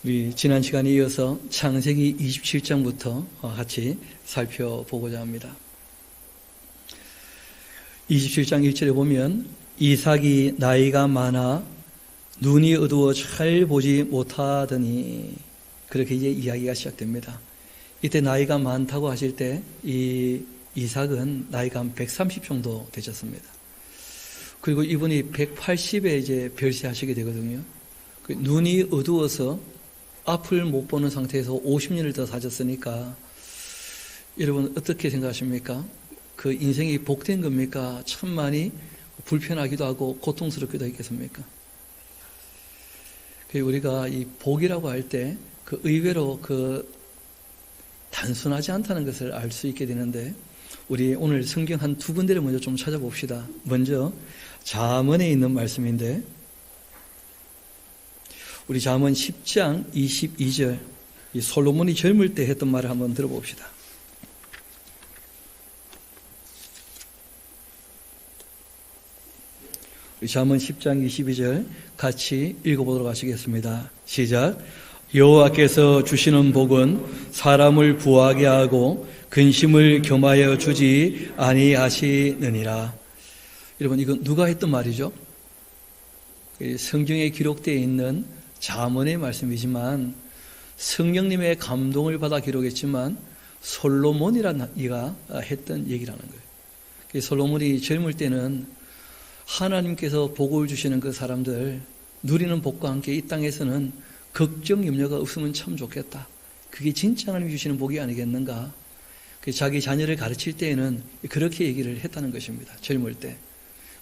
우리 지난 시간에 이어서 창세기 27장부터 같이 살펴보고자 합니다. 27장 1절에 보면 이삭이 나이가 많아 눈이 어두워 잘 보지 못하더니 그렇게 이제 이야기가 시작됩니다. 이때 나이가 많다고 하실 때 이 이삭은 나이가 한 130 정도 되셨습니다. 그리고 이분이 180에 이제 별세하시게 되거든요. 눈이 어두워서 앞을 못 보는 상태에서 50년을 더 사셨으니까 여러분 어떻게 생각하십니까? 그 인생이 복된 겁니까? 참 많이 불편하기도 하고 고통스럽기도 했겠습니까? 우리가 이 복이라고 할 때 그 의외로 그 단순하지 않다는 것을 알 수 있게 되는데 우리 오늘 성경 한 두 군데를 먼저 좀 찾아봅시다. 먼저 잠언에 있는 말씀인데 우리 잠언 10장 22절 이 솔로몬이 젊을 때 했던 말을 한번 들어봅시다. 우리 잠언 10장 22절 같이 읽어보도록 하시겠습니다. 시작. 여호와께서 주시는 복은 사람을 부하게 하고 근심을 겸하여 주지 아니하시느니라. 여러분 이건 누가 했던 말이죠? 성경에 기록되어 있는 잠언의 말씀이지만 성령님의 감동을 받아 기록했지만 솔로몬이라는 이가 했던 얘기라는 거예요. 솔로몬이 젊을 때는 하나님께서 복을 주시는 그 사람들 누리는 복과 함께 이 땅에서는 걱정 염려가 없으면 참 좋겠다. 그게 진짜 하나님이 주시는 복이 아니겠는가. 자기 자녀를 가르칠 때에는 그렇게 얘기를 했다는 것입니다. 젊을 때.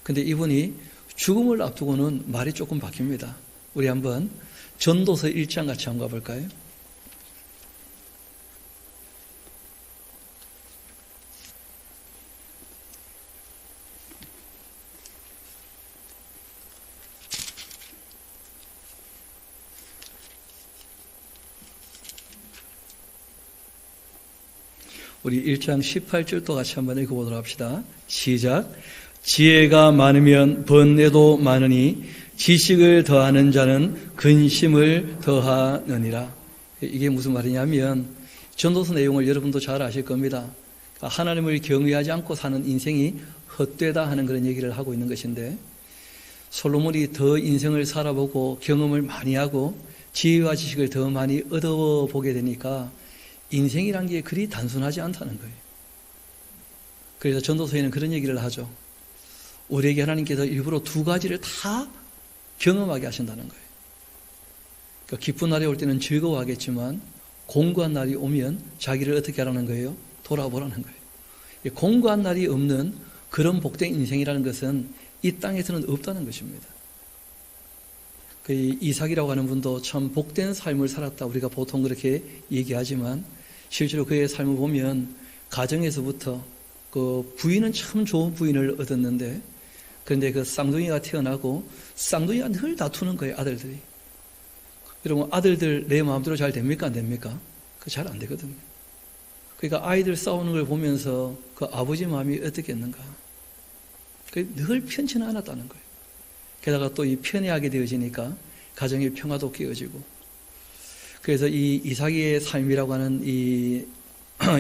근데 이분이 죽음을 앞두고는 말이 조금 바뀝니다. 우리 한번 전도서 1장 같이 한번 가볼까요? 우리 1장 18절도 같이 한번 읽어보도록 합시다. 시작. 지혜가 많으면 번뇌도 많으니 지식을 더하는 자는 근심을 더하느니라. 이게 무슨 말이냐면 전도서 내용을 여러분도 잘 아실 겁니다. 하나님을 경외하지 않고 사는 인생이 헛되다 하는 그런 얘기를 하고 있는 것인데 솔로몬이 더 인생을 살아보고 경험을 많이 하고 지혜와 지식을 더 많이 얻어보게 되니까 인생이란 게 그리 단순하지 않다는 거예요. 그래서 전도서에는 그런 얘기를 하죠. 우리에게 하나님께서 일부러 두 가지를 다 경험하게 하신다는 거예요. 그러니까 기쁜 날이 올 때는 즐거워하겠지만 공고한 날이 오면 자기를 어떻게 하라는 거예요? 돌아보라는 거예요. 공고한 날이 없는 그런 복된 인생이라는 것은 이 땅에서는 없다는 것입니다. 그 이삭이라고 하는 분도 참 복된 삶을 살았다 우리가 보통 그렇게 얘기하지만 실제로 그의 삶을 보면 가정에서부터 그 부인은 참 좋은 부인을 얻었는데 그런데 그 쌍둥이가 태어나고 쌍둥이가 늘 다투는 거예요. 아들들이. 여러분 아들들 내 마음대로 잘 됩니까? 안 됩니까? 그 잘 안 되거든요. 그러니까 아이들 싸우는 걸 보면서 그 아버지 마음이 어떻겠는가. 늘 편치는 않았다는 거예요. 게다가 또 이 편애하게 되어지니까 가정의 평화도 깨어지고 그래서 이 이삭의 삶이라고 하는 이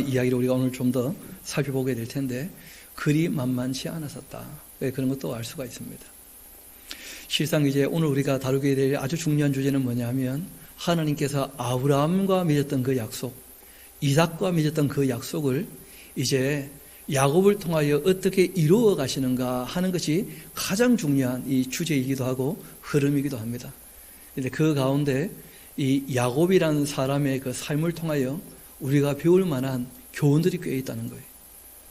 이야기를 우리가 오늘 좀 더 살펴보게 될 텐데 그리 만만치 않았었다. 그런 것도 알 수가 있습니다. 실상 이제 오늘 우리가 다루게 될 아주 중요한 주제는 뭐냐면 하나님께서 아브라함과 맺었던 그 약속, 이삭과 맺었던 그 약속을 이제 야곱을 통하여 어떻게 이루어 가시는가 하는 것이 가장 중요한 이 주제이기도 하고 흐름이기도 합니다. 그런데 그 가운데 이 야곱이라는 사람의 그 삶을 통하여 우리가 배울 만한 교훈들이 꽤 있다는 거예요.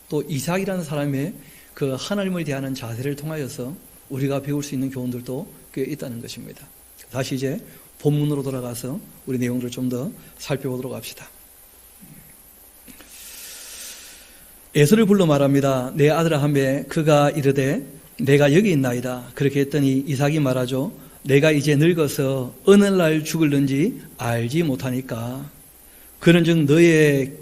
또 이삭이라는 사람의 그 하나님을 대하는 자세를 통하여서 우리가 배울 수 있는 교훈들도 꽤 있다는 것입니다. 다시 이제 본문으로 돌아가서 우리 내용들을 좀 더 살펴보도록 합시다. 에서를 불러 말합니다. 내 아들아 하매 그가 이르되 내가 여기 있나이다. 그렇게 했더니 이삭이 말하죠. 내가 이제 늙어서 어느 날 죽을는지 알지 못하니까 그런즉 너의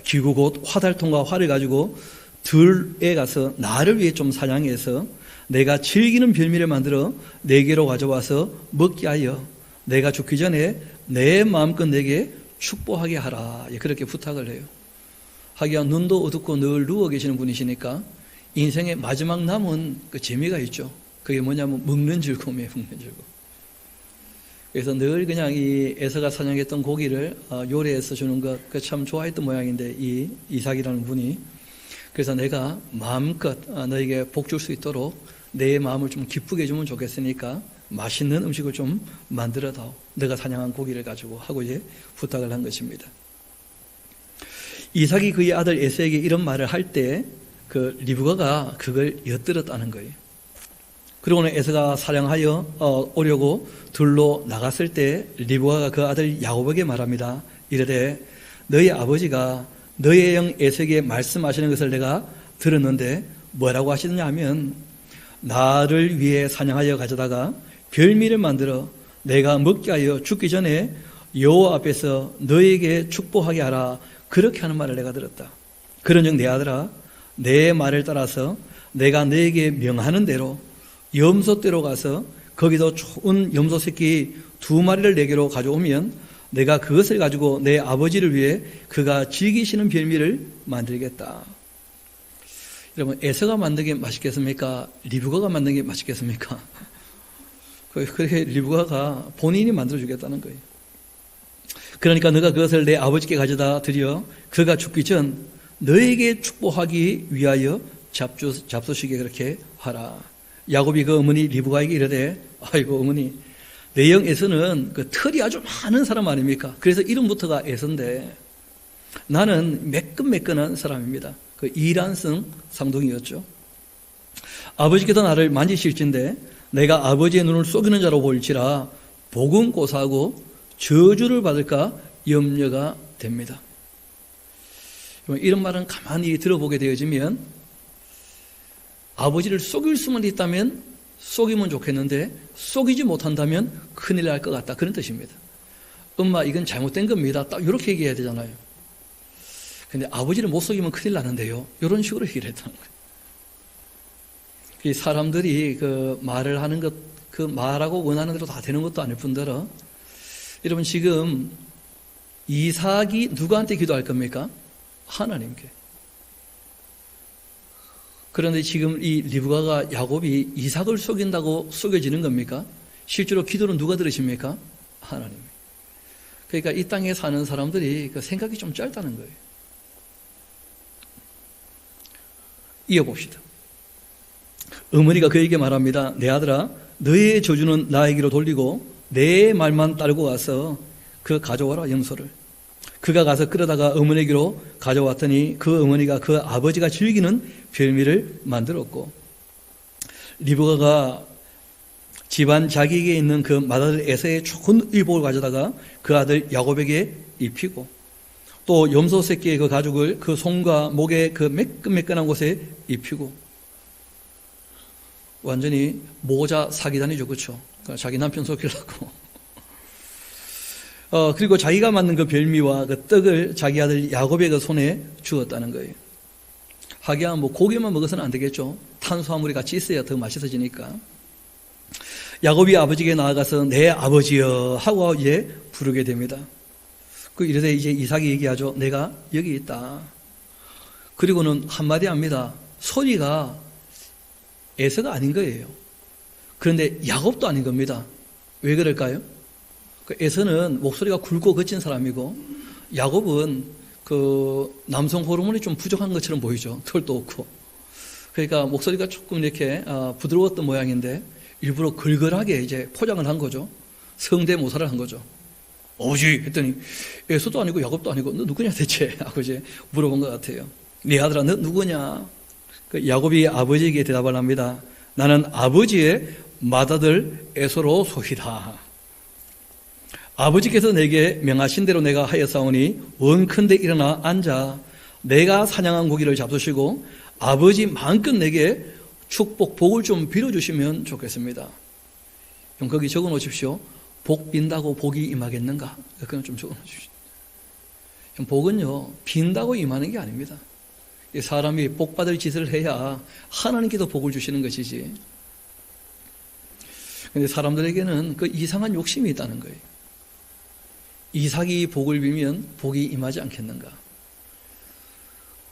기구 곧 화살통과 활을 가지고 들에 가서 나를 위해 좀 사냥해서 내가 즐기는 별미를 만들어 내게로 가져와서 먹게 하여 내가 죽기 전에 내 마음껏 내게 축복하게 하라. 그렇게 부탁을 해요. 하기야 눈도 어둡고 늘 누워 계시는 분이시니까 인생의 마지막 남은 그 재미가 있죠. 그게 뭐냐면 먹는 즐거움이에요. 먹는 즐거움. 그래서 늘 그냥 이 에서가 사냥했던 고기를 요리해서 주는 것 그 참 좋아했던 모양인데 이 이삭이라는 분이 그래서 내가 마음껏 너에게 복 줄 수 있도록 내 마음을 좀 기쁘게 해주면 좋겠으니까 맛있는 음식을 좀 만들어다오. 내가 사냥한 고기를 가지고 하고 이제 부탁을 한 것입니다. 이삭이 그의 아들 에서에게 이런 말을 할 때 그 리브가가 그걸 엿들었다는 거예요. 그리고는 에서가 사냥하여 오려고 들로 나갔을 때 리브가가 그 아들 야곱에게 말합니다. 이르되 너희 아버지가 너의 영 에서에게 말씀하시는 것을 내가 들었는데 뭐라고 하시느냐 하면 나를 위해 사냥하여 가져다가 별미를 만들어 내가 먹게 하여 죽기 전에 여호와 앞에서 너에게 축복하게 하라. 그렇게 하는 말을 내가 들었다. 그런즉 내 아들아 내 말을 따라서 내가 너에게 명하는 대로 염소떼로 가서 거기서 좋은 염소 새끼 2마리를 내게로 가져오면 내가 그것을 가지고 내 아버지를 위해 그가 즐기시는 별미를 만들겠다. 여러분 에서가 만든 게 맛있겠습니까? 리브가가 만든 게 맛있겠습니까? 그렇게 리브가가 본인이 만들어주겠다는 거예요. 그러니까 너가 그것을 내 아버지께 가져다 드려 그가 죽기 전 너에게 축복하기 위하여 잡수시게 그렇게 하라. 야곱이 그 어머니 리브가에게 이르되 아이고 어머니 내 영 에서는 그 털이 아주 많은 사람 아닙니까? 그래서 이름부터가 에서인데 나는 매끈매끈한 사람입니다. 그 이란성 상동이었죠. 아버지께서 나를 만지실진데 내가 아버지의 눈을 속이는 자로 보일지라 복은 고사하고 저주를 받을까 염려가 됩니다. 이런 말은 가만히 들어보게 되어지면 아버지를 속일 수만 있다면 속이면 좋겠는데 속이지 못한다면 큰일 날 것 같다. 그런 뜻입니다. 엄마 이건 잘못된 겁니다. 딱 이렇게 얘기해야 되잖아요. 근데 아버지를 못 속이면 큰일 나는데요. 이런 식으로 얘기를 했다는 거예요. 사람들이 그 말을 하는 것, 그 말하고 원하는 대로 다 되는 것도 아닐 뿐더러 여러분 지금 이삭이 누구한테 기도할 겁니까? 하나님께. 그런데 지금 이 리브가가 야곱이 이삭을 속인다고 속여지는 겁니까? 실제로 기도는 누가 들으십니까? 하나님. 그러니까 이 땅에 사는 사람들이 그 생각이 좀 짧다는 거예요. 이어봅시다. 어머니가 그에게 말합니다. 내 아들아 너의 저주는 나에게로 돌리고 내 말만 따르고 가서 그 가져와라 염소를. 그가 가서 끌어다가 어머니에게로 가져왔더니 그 어머니가 그 아버지가 즐기는 별미를 만들었고 리브가가 집안 자기에게 있는 그 맏아들 에서의 좋은 의복을 가져다가 그 아들 야곱에게 입히고 또 염소 새끼의 그 가죽을 그 손과 목에 그 매끈매끈한 곳에 입히고 완전히 모자 사기단이죠. 그렇죠? 자기 남편 속이려고 그리고 자기가 만든 그 별미와 그 떡을 자기 아들 야곱의 그 손에 주었다는 거예요. 하기야 뭐 고기만 먹어서는 안 되겠죠. 탄수화물이 같이 있어야 더 맛있어지니까. 야곱이 아버지에게 나아가서 내 아버지여 하고 이제 부르게 됩니다. 그 이래서 이제 이삭이 얘기하죠. 내가 여기 있다. 그리고는 한마디 합니다. 소리가 에서가 아닌 거예요. 그런데 야곱도 아닌 겁니다. 왜 그럴까요? 에서는 목소리가 굵고 거친 사람이고 야곱은 그 남성 호르몬이 좀 부족한 것처럼 보이죠. 털도 없고. 그러니까 목소리가 조금 이렇게 부드러웠던 모양인데 일부러 걸걸하게 이제 포장을 한 거죠. 성대모사를 한 거죠. 어지 했더니 에서도 아니고 야곱도 아니고 너 누구냐 대체 하고 이제 물어본 것 같아요. 네 아들아 너 누구냐? 그 야곱이 아버지에게 대답을 합니다. 나는 아버지의 맏아들 에서로 소이다. 아버지께서 내게 명하신 대로 내가 하였사오니 원컨대 일어나 앉아 내가 사냥한 고기를 잡수시고 아버지 마음껏 내게 축복 복을 좀 빌어주시면 좋겠습니다. 좀 거기 적어놓으십시오. 복 빈다고 복이 임하겠는가? 그건 좀 적어놓으십시오. 복은요 빈다고 임하는 게 아닙니다. 사람이 복 받을 짓을 해야 하나님께서 복을 주시는 것이지. 그런데 사람들에게는 그 이상한 욕심이 있다는 거예요. 이삭이 복을 빌면 복이 임하지 않겠는가.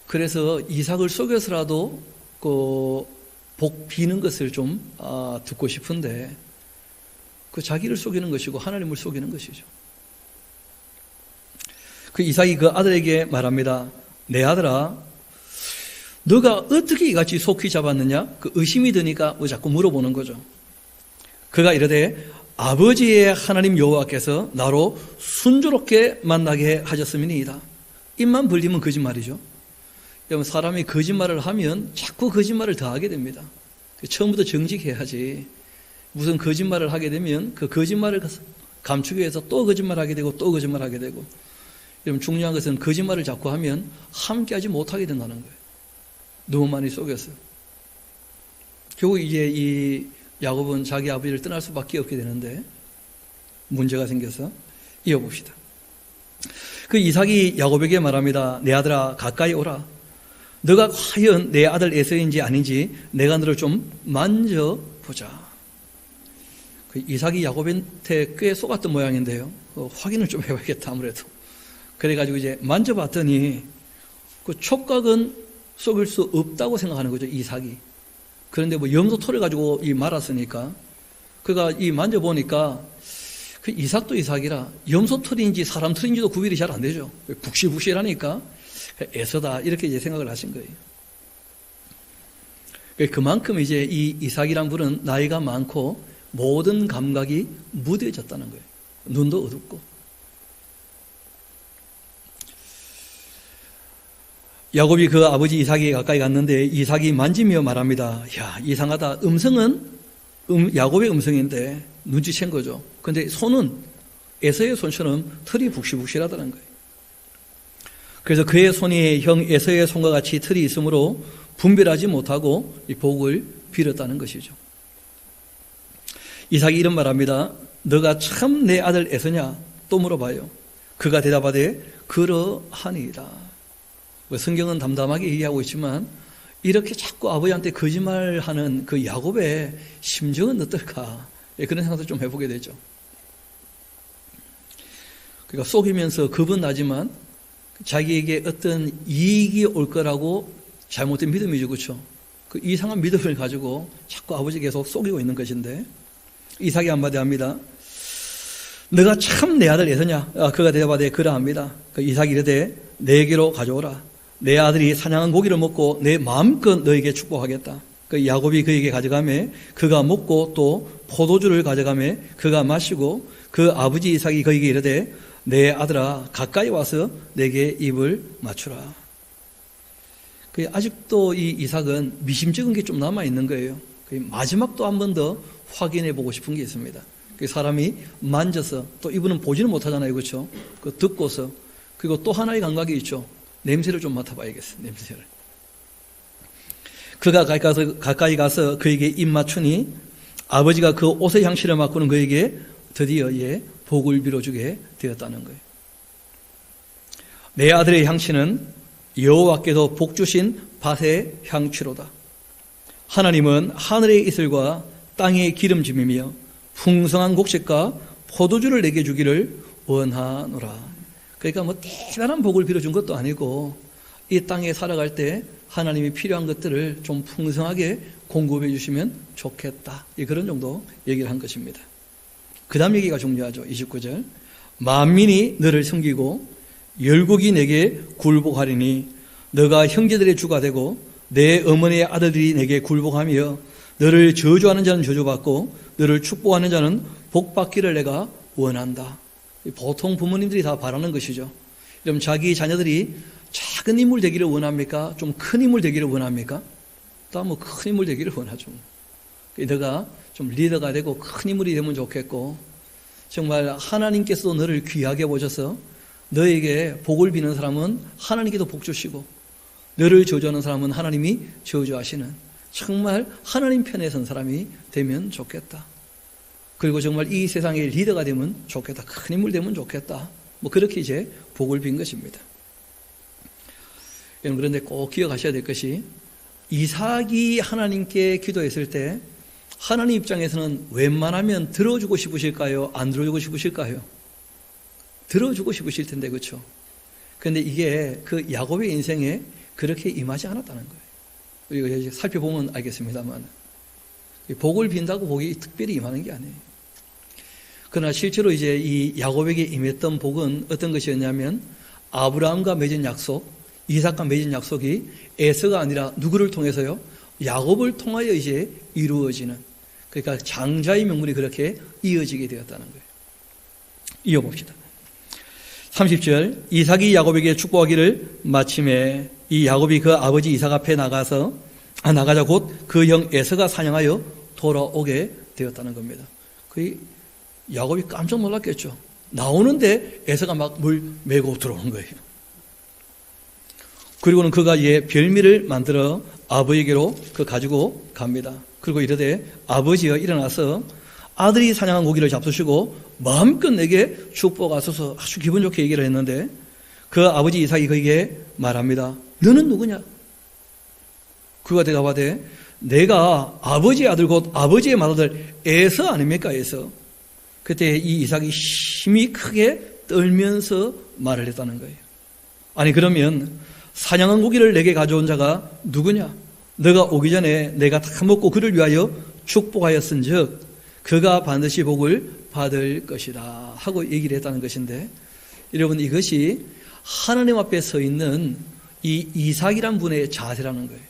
그래서 이삭을 속여서라도 복 비는 것을 좀 듣고 싶은데 그 자기를 속이는 것이고 하나님을 속이는 것이죠. 그 이삭이 그 아들에게 말합니다. 내 아들아, 너가 어떻게 이같이 속히 잡았느냐? 그 의심이 드니까 자꾸 물어보는 거죠. 그가 이르되 아버지의 하나님 여호와께서 나로 순조롭게 만나게 하셨음이니이다. 입만 벌리면 거짓말이죠. 여러분, 사람이 거짓말을 하면 자꾸 거짓말을 더 하게 됩니다. 처음부터 정직해야지. 무슨 거짓말을 하게 되면 그 거짓말을 감추기 위해서 또 거짓말하게 되고 또 거짓말하게 되고. 여러분, 중요한 것은 거짓말을 자꾸 하면 함께하지 못하게 된다는 거예요. 너무 많이 속였어요. 결국 이제 이 야곱은 자기 아버지를 떠날 수밖에 없게 되는데 문제가 생겨서 이어봅시다. 그 이삭이 야곱에게 말합니다. 내 아들아, 가까이 오라. 너가 과연 내 아들 에서인지 아닌지 내가 너를 좀 만져보자. 그 이삭이 야곱한테 꽤 속았던 모양인데요. 확인을 좀 해봐야겠다 아무래도. 그래가지고 이제 만져봤더니 그 촉각은 속일 수 없다고 생각하는 거죠, 이삭이. 그런데 뭐 염소털을 가지고 말았으니까 그가 만져보니까 그 이삭도 이삭이라 염소털인지 사람 털인지도 구별이 잘 안 되죠. 북실북실하니까 에서다 이렇게 이제 생각을 하신 거예요. 그만큼 이제 이 이삭이란 분은 나이가 많고 모든 감각이 무뎌졌다는 거예요. 눈도 어둡고. 야곱이 그 아버지 이삭에게 가까이 갔는데 이삭이 만지며 말합니다. 야, 이상하다. 음성은 야곱의 음성인데 눈치챈 거죠. 그런데 손은 에서의 손처럼 털이 북실북실하다는 거예요. 그래서 그의 손이 형 에서의 손과 같이 털이 있으므로 분별하지 못하고 이 복을 빌었다는 것이죠. 이삭이 이런 말합니다. 너가 참 내 아들 에서냐? 또 물어봐요. 그가 대답하되 그러하니이다. 성경은 담담하게 얘기하고 있지만 이렇게 자꾸 아버지한테 거짓말하는 그 야곱의 심정은 어떨까? 그런 생각도 좀 해보게 되죠. 그러니까 속이면서 겁은 나지만 자기에게 어떤 이익이 올 거라고 잘못된 믿음이죠. 그렇죠? 그 이상한 믿음을 가지고 자꾸 아버지 계속 속이고 있는 것인데 이삭이 한마디 합니다. 너가 참 내 아들 에서냐? 그가 대답하되 그러합니다. 그 이삭이 이르되 내게로 가져오라. 내 아들이 사냥한 고기를 먹고 내 마음껏 너에게 축복하겠다. 그 야곱이 그에게 가져가매 그가 먹고 또 포도주를 가져가매 그가 마시고 그 아버지 이삭이 그에게 이르되 내 아들아 가까이 와서 내게 입을 맞추라. 아직도 이 이삭은 미심쩍은 게 좀 남아있는 거예요. 마지막 또 한 번 더 확인해 보고 싶은 게 있습니다. 사람이 만져서 또 이분은 보지는 못하잖아요. 그렇죠? 듣고서 그리고 또 하나의 감각이 있죠. 냄새를 좀 맡아봐야겠어요. 냄새를. 그가 가까이 가서 그에게 입 맞추니 아버지가 그 옷의 향취를 맡고는 그에게 드디어 복을 빌어주게 되었다는 거예요. 내 아들의 향취는 여호와께서 복 주신 밭의 향취로다. 하나님은 하늘의 이슬과 땅의 기름짐이며 풍성한 곡식과 포도주를 내게 주기를 원하노라. 그러니까 뭐 대단한 복을 빌어준 것도 아니고 이 땅에 살아갈 때 하나님이 필요한 것들을 좀 풍성하게 공급해 주시면 좋겠다. 그런 정도 얘기를 한 것입니다. 그 다음 얘기가 중요하죠. 29절. 만민이 너를 섬기고 열국이 내게 굴복하리니 너가 형제들의 주가 되고 내 어머니의 아들들이 내게 굴복하며 너를 저주하는 자는 저주받고 너를 축복하는 자는 복받기를 내가 원한다. 보통 부모님들이 다 바라는 것이죠. 그럼 자기 자녀들이 작은 인물 되기를 원합니까? 좀 큰 인물 되기를 원합니까? 또 뭐 큰 인물 되기를 원하죠. 너가 좀 리더가 되고 큰 인물이 되면 좋겠고 정말 하나님께서도 너를 귀하게 보셔서 너에게 복을 비는 사람은 하나님께도 복 주시고 너를 저주하는 사람은 하나님이 저주하시는 정말 하나님 편에 선 사람이 되면 좋겠다. 그리고 정말 이 세상의 리더가 되면 좋겠다. 큰 인물 되면 좋겠다. 뭐 그렇게 이제 복을 빈 것입니다. 그런데 꼭 기억하셔야 될 것이 이삭이 하나님께 기도했을 때 하나님 입장에서는 웬만하면 들어주고 싶으실까요? 안 들어주고 싶으실까요? 들어주고 싶으실 텐데, 그렇죠? 그런데 이게 그 야곱의 인생에 그렇게 임하지 않았다는 거예요. 우리가 이제 살펴보면 알겠습니다만, 복을 빈다고 복이 특별히 임하는 게 아니에요. 그러나 실제로 이제 이 야곱에게 임했던 복은 어떤 것이었냐면, 아브라함과 맺은 약속, 이삭과 맺은 약속이 에서가 아니라 누구를 통해서요? 야곱을 통하여 이제 이루어지는, 그러니까 장자의 명분이 그렇게 이어지게 되었다는 거예요. 이어봅시다. 30절, 이삭이 야곱에게 축복하기를 마침에 이 야곱이 그 아버지 이삭 앞에 나가자 곧 그 형 에서가 사냥하여 돌아오게 되었다는 겁니다. 그 야곱이 깜짝 놀랐겠죠. 나오는데 에서가 막 물 메고 들어오는 거예요. 그리고는 그가 이에 별미를 만들어 아버지에게로 그 가지고 갑니다. 그리고 이르되 아버지여 일어나서 아들이 사냥한 고기를 잡수시고 마음껏 내게 축복하소서. 아주 기분 좋게 얘기를 했는데 그 아버지 이삭이 그에게 말합니다. 너는 누구냐? 그가 대답하되 내가 아버지의 아들 곧 아버지의 맏아들 에서 아닙니까? 에서. 그때 이 이삭이 힘이 크게 떨면서 말을 했다는 거예요. 아니 그러면 사냥한 고기를 내게 가져온 자가 누구냐? 너가 오기 전에 내가 다 먹고 그를 위하여 축복하였은즉 그가 반드시 복을 받을 것이다 하고 얘기를 했다는 것인데, 여러분 이것이 하나님 앞에 서 있는 이 이삭이란 분의 자세라는 거예요.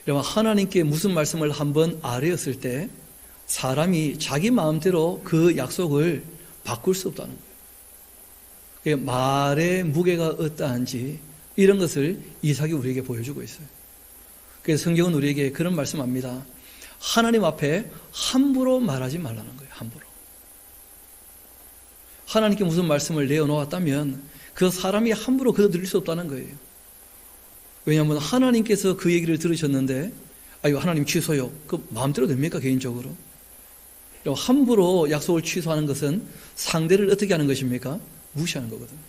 여러분 하나님께 무슨 말씀을 한번 아뢰었을 때 사람이 자기 마음대로 그 약속을 바꿀 수 없다는 거예요. 말의 무게가 어떠한지 이런 것을 이삭이 우리에게 보여주고 있어요. 그래서 성경은 우리에게 그런 말씀합니다. 하나님 앞에 함부로 말하지 말라는 거예요. 함부로. 하나님께 무슨 말씀을 내어놓았다면 그 사람이 함부로 거둬들일 수 없다는 거예요. 왜냐하면 하나님께서 그 얘기를 들으셨는데 아유 하나님 취소요. 그 마음대로 됩니까? 개인적으로. 함부로 약속을 취소하는 것은 상대를 어떻게 하는 것입니까? 무시하는 거거든요.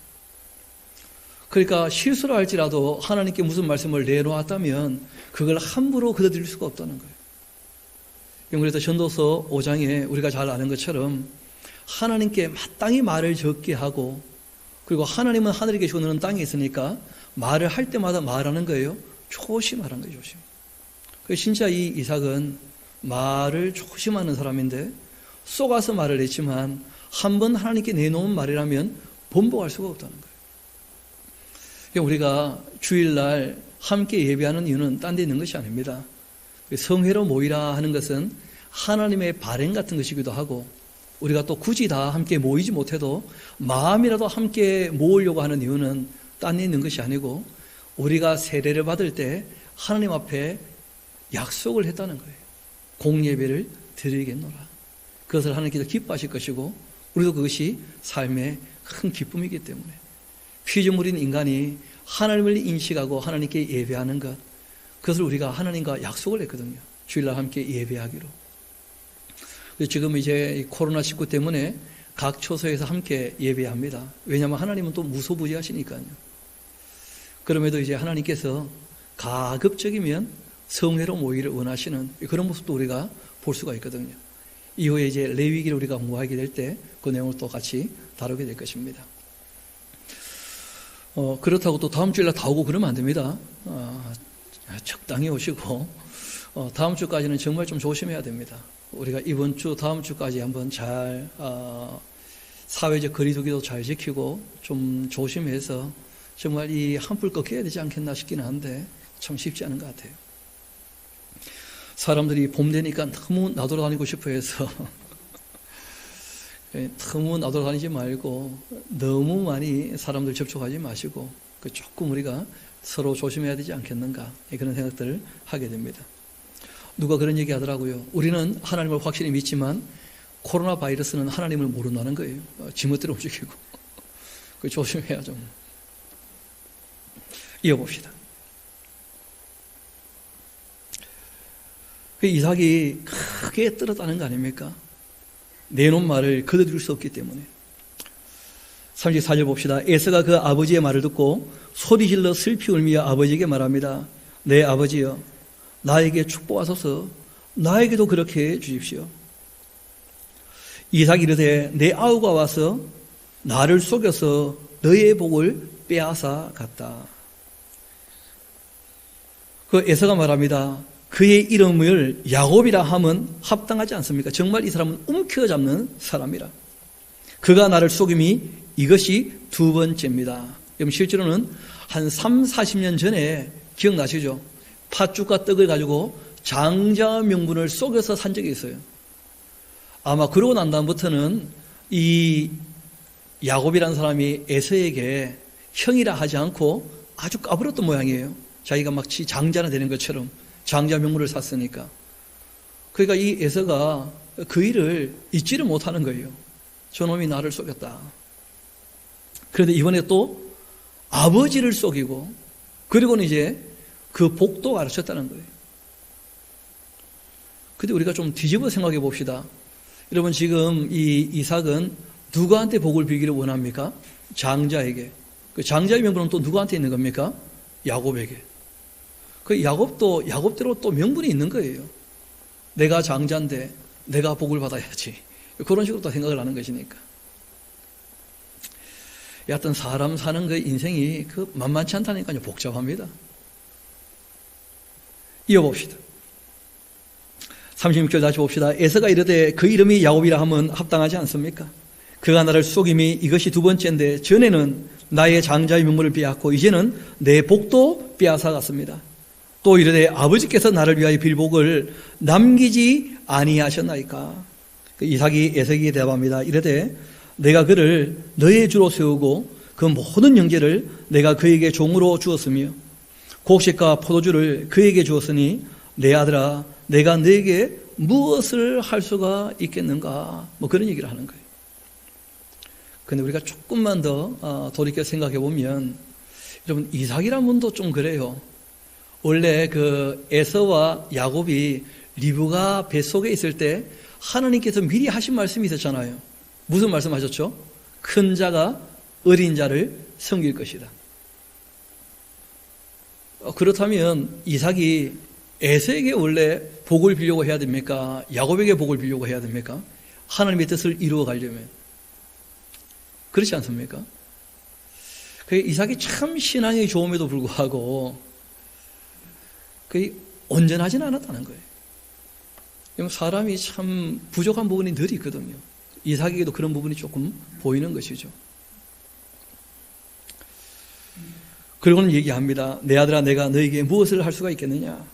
그러니까 실수를 할지라도 하나님께 무슨 말씀을 내놓았다면 그걸 함부로 거둬들일 수가 없다는 거예요. 그래서 전도서 5장에 우리가 잘 아는 것처럼 하나님께 마땅히 말을 적게 하고, 그리고 하나님은 하늘에 계시고 너는 땅에 있으니까 말을 할 때마다 말하는 거예요. 조심하라는 거예요. 조심. 그래서 진짜 이 이삭은 말을 조심하는 사람인데 쏘가서 말을 했지만 한번 하나님께 내놓은 말이라면 번복할 수가 없다는 거예요. 우리가 주일날 함께 예배하는 이유는 딴 데 있는 것이 아닙니다. 성회로 모이라 하는 것은 하나님의 발행 같은 것이기도 하고, 우리가 또 굳이 다 함께 모이지 못해도 마음이라도 함께 모으려고 하는 이유는 딴 데 있는 것이 아니고 우리가 세례를 받을 때 하나님 앞에 약속을 했다는 거예요. 공예배를 드리겠노라. 그것을 하나님께서 기뻐하실 것이고 우리도 그것이 삶의 큰 기쁨이기 때문에 피조물인 인간이 하나님을 인식하고 하나님께 예배하는 것, 그것을 우리가 하나님과 약속을 했거든요. 주일날 함께 예배하기로. 지금 이제 코로나19 때문에 각 초소에서 함께 예배합니다. 왜냐하면 하나님은 또 무소부지하시니까요. 그럼에도 이제 하나님께서 가급적이면 성회로 모이를 원하시는 그런 모습도 우리가 볼 수가 있거든요. 이후에 이제 레위기를 우리가 공부하게 될 때 그 내용을 또 같이 다루게 될 것입니다. 그렇다고 또 다음 주일날 다 오고 그러면 안 됩니다. 적당히 오시고 다음 주까지는 정말 좀 조심해야 됩니다. 우리가 이번 주 다음 주까지 한번 잘 사회적 거리두기도 잘 지키고 좀 조심해서 정말 이 한풀 꺾여야 되지 않겠나 싶기는 한데 참 쉽지 않은 것 같아요. 사람들이 봄 되니까 너무 나돌아다니고 싶어 해서 너무 나돌아다니지 말고 너무 많이 사람들 접촉하지 마시고 조금 우리가 서로 조심해야 되지 않겠는가 그런 생각들을 하게 됩니다. 누가 그런 얘기 하더라고요. 우리는 하나님을 확실히 믿지만 코로나 바이러스는 하나님을 모른다는 거예요. 지멋대로 움직이고. 조심해야 좀. 이어봅시다. 이삭이 크게 떨었다는 거 아닙니까? 내놓은 말을 거둬들일 수 없기 때문에. 34절 봅시다. 에서가 그 아버지의 말을 듣고 소리질러 슬피 울며 아버지에게 말합니다. 내 아버지여, 나에게 축복하소서. 나에게도 그렇게 해 주십시오. 이삭이 이르되 내 아우가 와서 나를 속여서 너의 복을 빼앗아 갔다. 그 에서가 말합니다. 그의 이름을 야곱이라 하면 합당하지 않습니까? 정말 이 사람은 움켜잡는 사람이라. 그가 나를 속임이 이것이 두 번째입니다. 여러분 실제로는 한 40년 전에 기억나시죠? 팥죽과 떡을 가지고 장자 명분을 속여서 산 적이 있어요. 아마 그러고 난 다음부터는 이 야곱이라는 사람이 에서에게 형이라 하지 않고 아주 까불었던 모양이에요. 자기가 마치 장자나 되는 것처럼 장자 명물을 샀으니까. 그러니까 이 에서가 그 일을 잊지를 못하는 거예요. 저놈이 나를 속였다. 그런데 이번에 또 아버지를 속이고 그리고는 이제 그 복도 가르쳤다는 거예요. 근데 우리가 좀 뒤집어 생각해 봅시다. 여러분 지금 이 이삭은 누구한테 복을 빌기를 원합니까? 장자에게. 그 장자의 명분은 또 누구한테 있는 겁니까? 야곱에게. 그 야곱도 야곱대로 또 명분이 있는 거예요. 내가 장자인데 내가 복을 받아야지. 그런 식으로 또 생각을 하는 것이니까. 여하튼 사람 사는 그 인생이 그 만만치 않다니까요. 복잡합니다. 이어봅시다. 36절 다시 봅시다. 에서가 이르되 그 이름이 야곱이라 하면 합당하지 않습니까? 그가 나를 속임이 이것이 두 번째인데 전에는 나의 장자의 명물을 빼앗고 이제는 내 복도 빼앗아 갔습니다. 또 이르되 아버지께서 나를 위하여 빌복을 남기지 아니하셨나이까? 이삭이 에서에게 대답합니다. 이르되 내가 그를 너의 주로 세우고 그 모든 영재를 내가 그에게 종으로 주었으며 곡식과 포도주를 그에게 주었으니 내 아들아 내가 너에게 무엇을 할 수가 있겠는가? 뭐 그런 얘기를 하는 거예요. 그런데 우리가 조금만 더 돌이켜 생각해 보면 여러분 이삭이란 분도 좀 그래요. 원래 그 에서와 야곱이 리브가 뱃속에 있을 때 하나님께서 미리 하신 말씀이 있었잖아요. 무슨 말씀하셨죠? 큰 자가 어린 자를 섬길 것이다. 그렇다면 이삭이 에서에게 원래 복을 빌려고 해야 됩니까? 야곱에게 복을 빌려고 해야 됩니까? 하나님의 뜻을 이루어 가려면. 그렇지 않습니까? 이삭이 참 신앙이 좋음에도 불구하고 그게 온전하진 않았다는 거예요. 사람이 참 부족한 부분이 늘 있거든요. 이삭에게도 그런 부분이 조금 보이는 것이죠. 그리고는 얘기합니다. 내 아들아 내가 너에게 무엇을 할 수가 있겠느냐?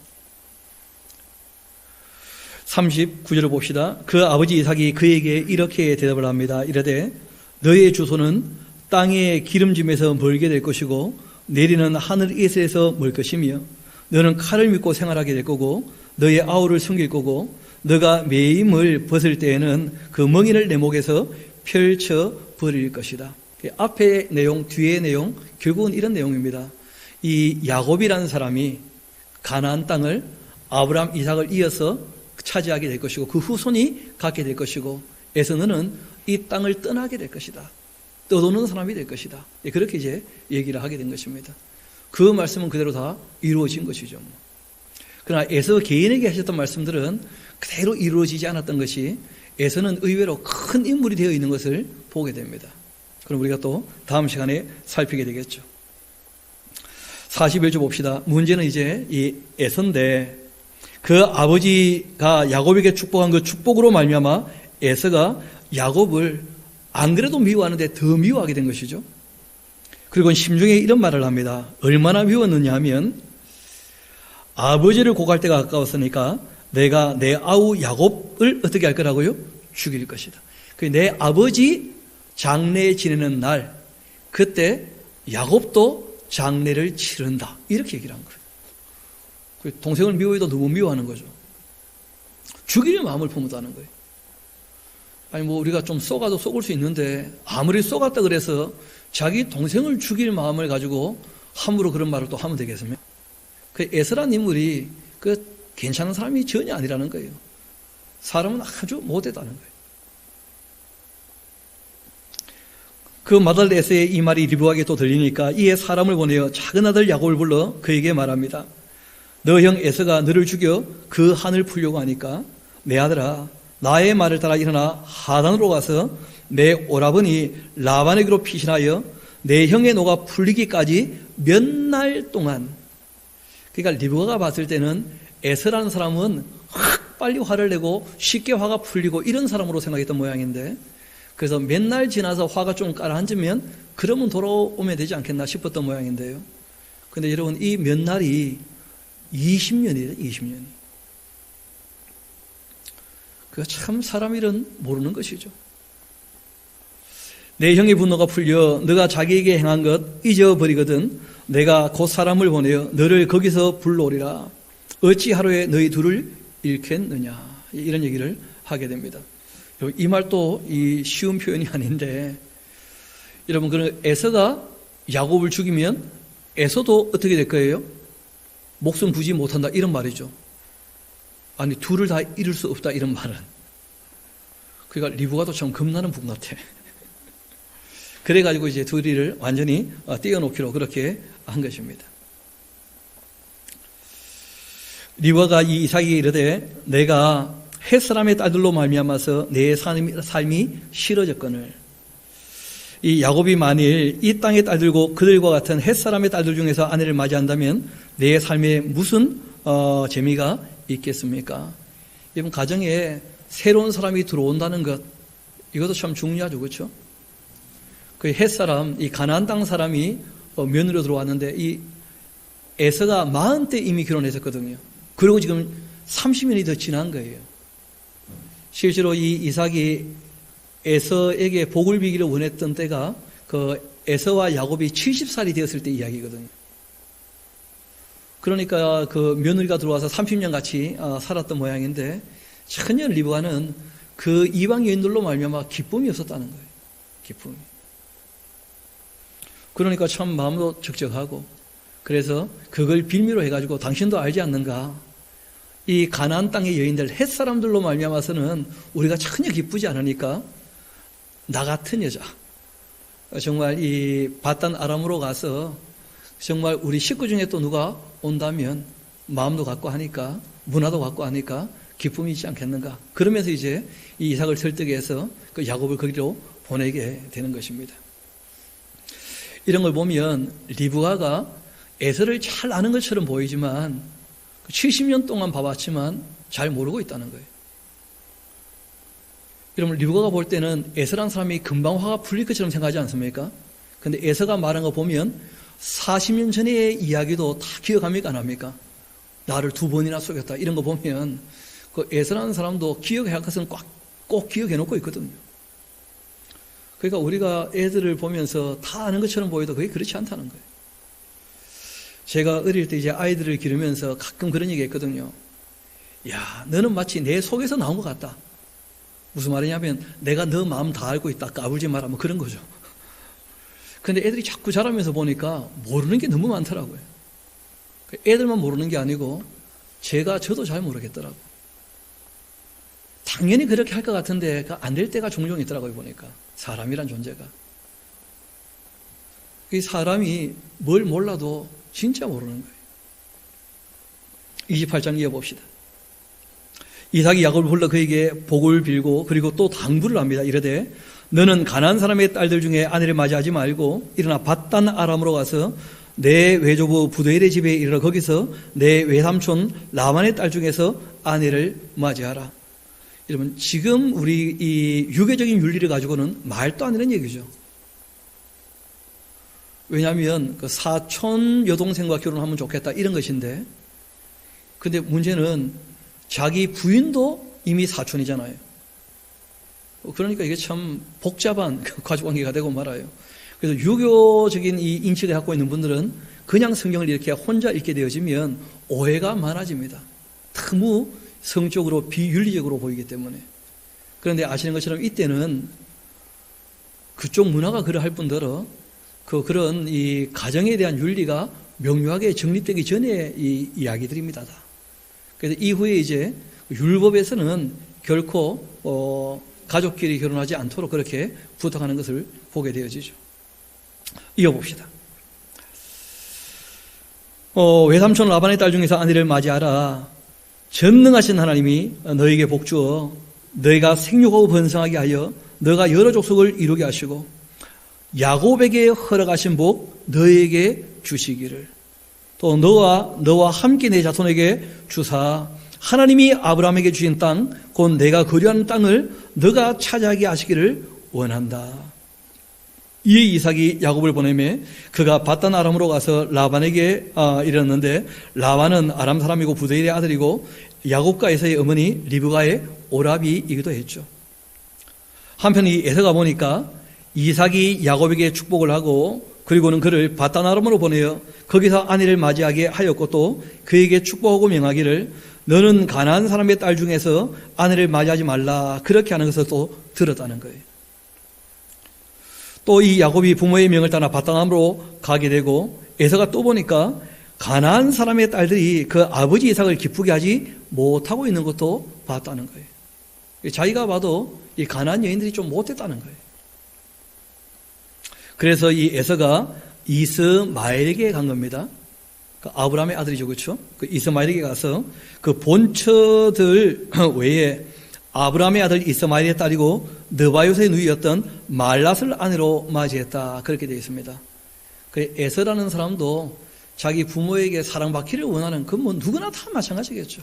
39절을 봅시다. 그 아버지 이삭이 그에게 이렇게 대답을 합니다. 이르되 너의 주소는 땅의 기름짐에서 멀게 될 것이고 내리는 하늘 이슬에서 멀 것이며 너는 칼을 믿고 생활하게 될 거고 너의 아우를 숨길 거고 너가 매임을 벗을 때에는 그 멍에를 내 목에서 펼쳐 버릴 것이다. 앞의 내용, 뒤의 내용, 결국은 이런 내용입니다. 이 야곱이라는 사람이 가나안 땅을 아브라함, 이삭을 이어서 차지하게 될 것이고 그 후손이 갖게 될 것이고 에서는 이 땅을 떠나게 될 것이다. 떠도는 사람이 될 것이다. 그렇게 이제 얘기를 하게 된 것입니다. 그 말씀은 그대로 다 이루어진 것이죠. 그러나 에서 개인에게 하셨던 말씀들은 그대로 이루어지지 않았던 것이 에서는 의외로 큰 인물이 되어 있는 것을 보게 됩니다. 그럼 우리가 또 다음 시간에 살피게 되겠죠. 41절 봅시다. 문제는 이제 이 에서인데 그 아버지가 야곱에게 축복한 그 축복으로 말미암아 에서가 야곱을 안 그래도 미워하는데 더 미워하게 된 것이죠. 그리고 심중에 이런 말을 합니다. 얼마나 미웠느냐 하면 아버지를 고갈 때가 가까웠으니까 내가 내 아우 야곱을 어떻게 할 거라고요? 죽일 것이다. 내 아버지 장례 지내는 날 그때 야곱도 장례를 치른다. 이렇게 얘기를 한 거예요. 동생을 미워해도 너무 미워하는 거죠. 죽이려 마음을 품었다는 거예요. 아니 우리가 좀 쏘가도 쏘을 수 있는데 아무리 쏘갔다 그래서 자기 동생을 죽일 마음을 가지고 함부로 그런 말을 또 하면 되겠습니까? 에서라는 인물이 괜찮은 사람이 전혀 아니라는 거예요. 사람은 아주 못되다는 거예요. 그 맏아들 에서의 이 말이 리브에게 또 들리니까 이에 사람을 보내어 작은 아들 야곱을 불러 그에게 말합니다. 너 형 에서가 너를 죽여 그 한을 풀려고 하니까 내 아들아 나의 말을 따라 일어나 하단으로 가서 내 오라버니 라반에게로 피신하여 내 형의 노가 풀리기까지 몇 날 동안. 그러니까 리브가가 봤을 때는 에서라는 사람은 확 빨리 화를 내고 쉽게 화가 풀리고 이런 사람으로 생각했던 모양인데, 그래서 몇 날 지나서 화가 좀 가라앉으면 그러면 돌아오면 되지 않겠나 싶었던 모양인데요. 근데 여러분, 이 몇 날이 20년이에요. 20년이. 그 참 사람 일은 모르는 것이죠. 내 형의 분노가 풀려 너가 자기에게 행한 것 잊어버리거든 내가 곧 사람을 보내어 너를 거기서 불러오리라. 어찌 하루에 너희 둘을 잃겠느냐. 이런 얘기를 하게 됩니다. 이 말도 쉬운 표현이 아닌데, 여러분, 그 에서가 야곱을 죽이면 에서도 어떻게 될 거예요? 목숨 부지 못한다, 이런 말이죠. 아니, 둘을 다 잃을 수 없다, 이런 말은. 그러니까 리브가도 참 겁나는 분 같아. 그래가지고 이제 둘이를 완전히 떼어놓기로 그렇게 한 것입니다. 리브가가 이 이삭에게 이르되 내가 햇사람의 딸들로 말미암아서 내 삶이 싫어졌거늘. 이 야곱이 만일 이 땅의 딸들고 그들과 같은 햇사람의 딸들 중에서 아내를 맞이한다면 내 삶에 무슨 재미가 있겠습니까? 여러분, 가정에 새로운 사람이 들어온다는 것, 이것도 참 중요하죠. 그렇죠? 그 햇사람, 이 가나안 땅 사람이 며느리로 들어왔는데 이 에서가 40대 이미 결혼했었거든요. 그리고 지금 30년이 더 지난 거예요. 실제로 이 이삭이 에서에게 복을 비기를 원했던 때가 그 에서와 야곱이 70살이 되었을 때 이야기거든요. 그러니까 그 며느리가 들어와서 30년 같이 살았던 모양인데, 전혀 리브가는 그 이방 여인들로 말미암아 기쁨이 없었다는 거예요. 기쁨이. 그러니까 참 마음도 적적하고, 그래서 그걸 빌미로 해가지고 당신도 알지 않는가? 이 가나안 땅의 여인들, 햇사람들로 말미암아서는 우리가 전혀 기쁘지 않으니까 나 같은 여자, 정말 이 바단 아람으로 가서 정말 우리 식구 중에 또 누가 온다면 마음도 갖고 하니까, 문화도 갖고 하니까 기쁨이 있지 않겠는가? 그러면서 이제 이 이삭을 설득해서 그 야곱을 거기로 보내게 되는 것입니다. 이런 걸 보면 리브가가 에서를 잘 아는 것처럼 보이지만 70년 동안 봐봤지만 잘 모르고 있다는 거예요. 여러분, 리브가가 볼 때는 에서라는 사람이 금방 화가 풀릴 것처럼 생각하지 않습니까? 근데 에서가 말한 거 보면 40년 전의 이야기도 다 기억합니까? 안 합니까? 나를 2번이나 속였다, 이런 거 보면 그 에서라는 사람도 기억해야 할 것은 꼭 기억해 놓고 있거든요. 그러니까 우리가 애들을 보면서 다 아는 것처럼 보여도 그게 그렇지 않다는 거예요. 제가 어릴 때 이제 아이들을 기르면서 가끔 그런 얘기 했거든요. 야, 너는 마치 내 속에서 나온 것 같다. 무슨 말이냐면 내가 너 마음 다 알고 있다, 까불지 마라, 뭐 그런 거죠. 근데 애들이 자꾸 자라면서 보니까 모르는 게 너무 많더라고요. 애들만 모르는 게 아니고 저도 잘 모르겠더라고요. 당연히 그렇게 할 것 같은데 안 될 때가 종종 있더라고요. 보니까 사람이란 존재가, 이 사람이 뭘 몰라도 진짜 모르는 거예요. 28장 이어봅시다. 이삭이 야곱을 불러 그에게 복을 빌고 그리고 또 당부를 합니다. 이르되 너는 가나안 사람의 딸들 중에 아내를 맞이하지 말고 일어나 바단 아람으로 가서 내 외조부 부두엘의 집에 이르러 거기서 내 외삼촌 라반의 딸 중에서 아내를 맞이하라. 여러분, 지금 우리 이 유교적인 윤리를 가지고는 말도 안 되는 얘기죠. 왜냐하면 그 사촌 여동생과 결혼하면 좋겠다, 이런 것인데, 근데 문제는 자기 부인도 이미 사촌이잖아요. 그러니까 이게 참 복잡한 가족관계가 되고 말아요. 그래서 유교적인 이 인식을 갖고 있는 분들은 그냥 성경을 이렇게 혼자 읽게 되어지면 오해가 많아집니다. 너무 성적으로 비윤리적으로 보이기 때문에. 그런데 아시는 것처럼 이때는 그쪽 문화가 그러할 뿐더러 그런 이 가정에 대한 윤리가 명료하게 정립되기 전에 이 이야기들입니다. 그래서 이후에 이제 율법에서는 결코 가족끼리 결혼하지 않도록 그렇게 부탁하는 것을 보게 되어지죠. 이어봅시다. 외삼촌 라반의 딸 중에서 아내를 맞이하라. 전능하신 하나님이 너에게 복주어 너희가 생육하고 번성하게 하여 너가 여러 족속을 이루게 하시고 야곱에게 허락하신 복 너희에게 주시기를 또 너와 함께 내 자손에게 주사 하나님이 아브라함에게 주신 땅 곧 내가 거류하는 땅을 너가 차지하게 하시기를 원한다. 이에 이삭이 야곱을 보내매 그가 밧단 아람으로 가서 라반에게 이르렀는데 라반은 아람 사람이고 부두엘의 아들이고 야곱과 에서의 어머니 리브가의 오라비이기도 했죠. 한편 이 에서가 보니까 이삭이 야곱에게 축복을 하고 그리고는 그를 밧단 아람으로 보내어 거기서 아내를 맞이하게 하였고 또 그에게 축복하고 명하기를 너는 가나안 사람의 딸 중에서 아내를 맞이하지 말라 그렇게 하는 것을 또 들었다는 거예요. 또 이 야곱이 부모의 명을 따라 밧단 아람으로 가게 되고 에서가 또 보니까 가나안 사람의 딸들이 그 아버지 이삭을 기쁘게 하지 못하고 있는 것도 봤다는 거예요. 자기가 봐도 이 가나안 여인들이 좀 못했다는 거예요. 그래서 이 에서가 이스마엘에게 간 겁니다. 그 아브라함의 아들이죠, 그렇죠? 그 이스마엘에게 가서 그 본처들 외에 아브라함의 아들 이스마엘의 딸이고 느바요스의 누이였던 말랏을 아내로 맞이했다. 그렇게 되어 있습니다. 그 에서라는 사람도 자기 부모에게 사랑받기를 원하는 그 뭐 누구나 다 마찬가지겠죠.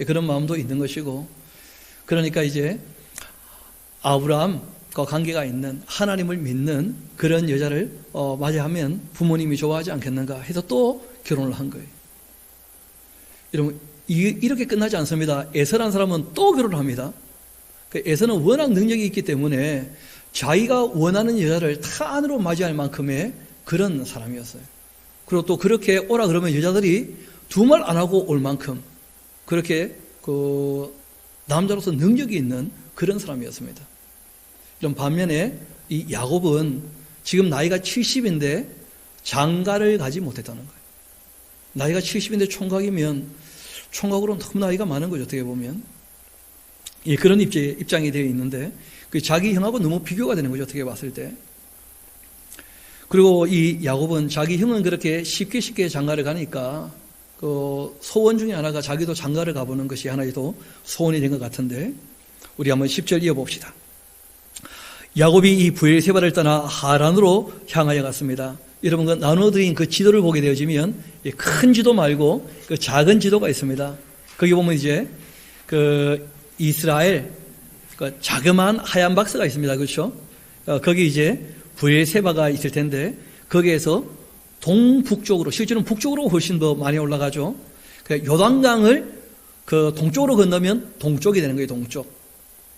그런 마음도 있는 것이고 그러니까 이제 아브라함과 관계가 있는 하나님을 믿는 그런 여자를 맞이하면 부모님이 좋아하지 않겠는가 해서 또 결혼을 한 거예요. 여러분 이렇게 끝나지 않습니다. 에서라는 사람은 또 결혼을 합니다. 에서는 워낙 능력이 있기 때문에 자기가 원하는 여자를 다 안으로 맞이할 만큼의 그런 사람이었어요. 그리고 또 그렇게 오라 그러면 여자들이 두 말 안 하고 올 만큼 그렇게 그 남자로서 능력이 있는 그런 사람이었습니다. 이런 반면에 이 야곱은 지금 나이가 70인데 장가를 가지 못했다는 거예요. 나이가 70인데 총각이면 총각으로는 너무 나이가 많은 거죠. 어떻게 보면 그런 입장이 되어 있는데 자기 형하고 너무 비교가 되는 거죠. 어떻게 봤을 때. 그리고 이 야곱은 자기 형은 그렇게 쉽게 장가를 가니까 그 소원 중에 하나가 자기도 장가를 가보는 것이 하나의 또 소원이 된 것 같은데 우리 한번 10절 이어봅시다. 야곱이 이 브엘세바를 떠나 하란으로 향하여 갔습니다. 여러분 그 나눠드린 그 지도를 보게 되어지면 큰 지도 말고 그 작은 지도가 있습니다. 거기 보면 이제 그 이스라엘 그 자그마한 하얀 박스가 있습니다. 그렇죠? 거기 이제 브엘세바가 있을 텐데 거기에서 동북쪽으로 실제로는 북쪽으로 훨씬 더 많이 올라가죠. 요단강을 그 동쪽으로 건너면 동쪽이 되는 거예요. 동쪽.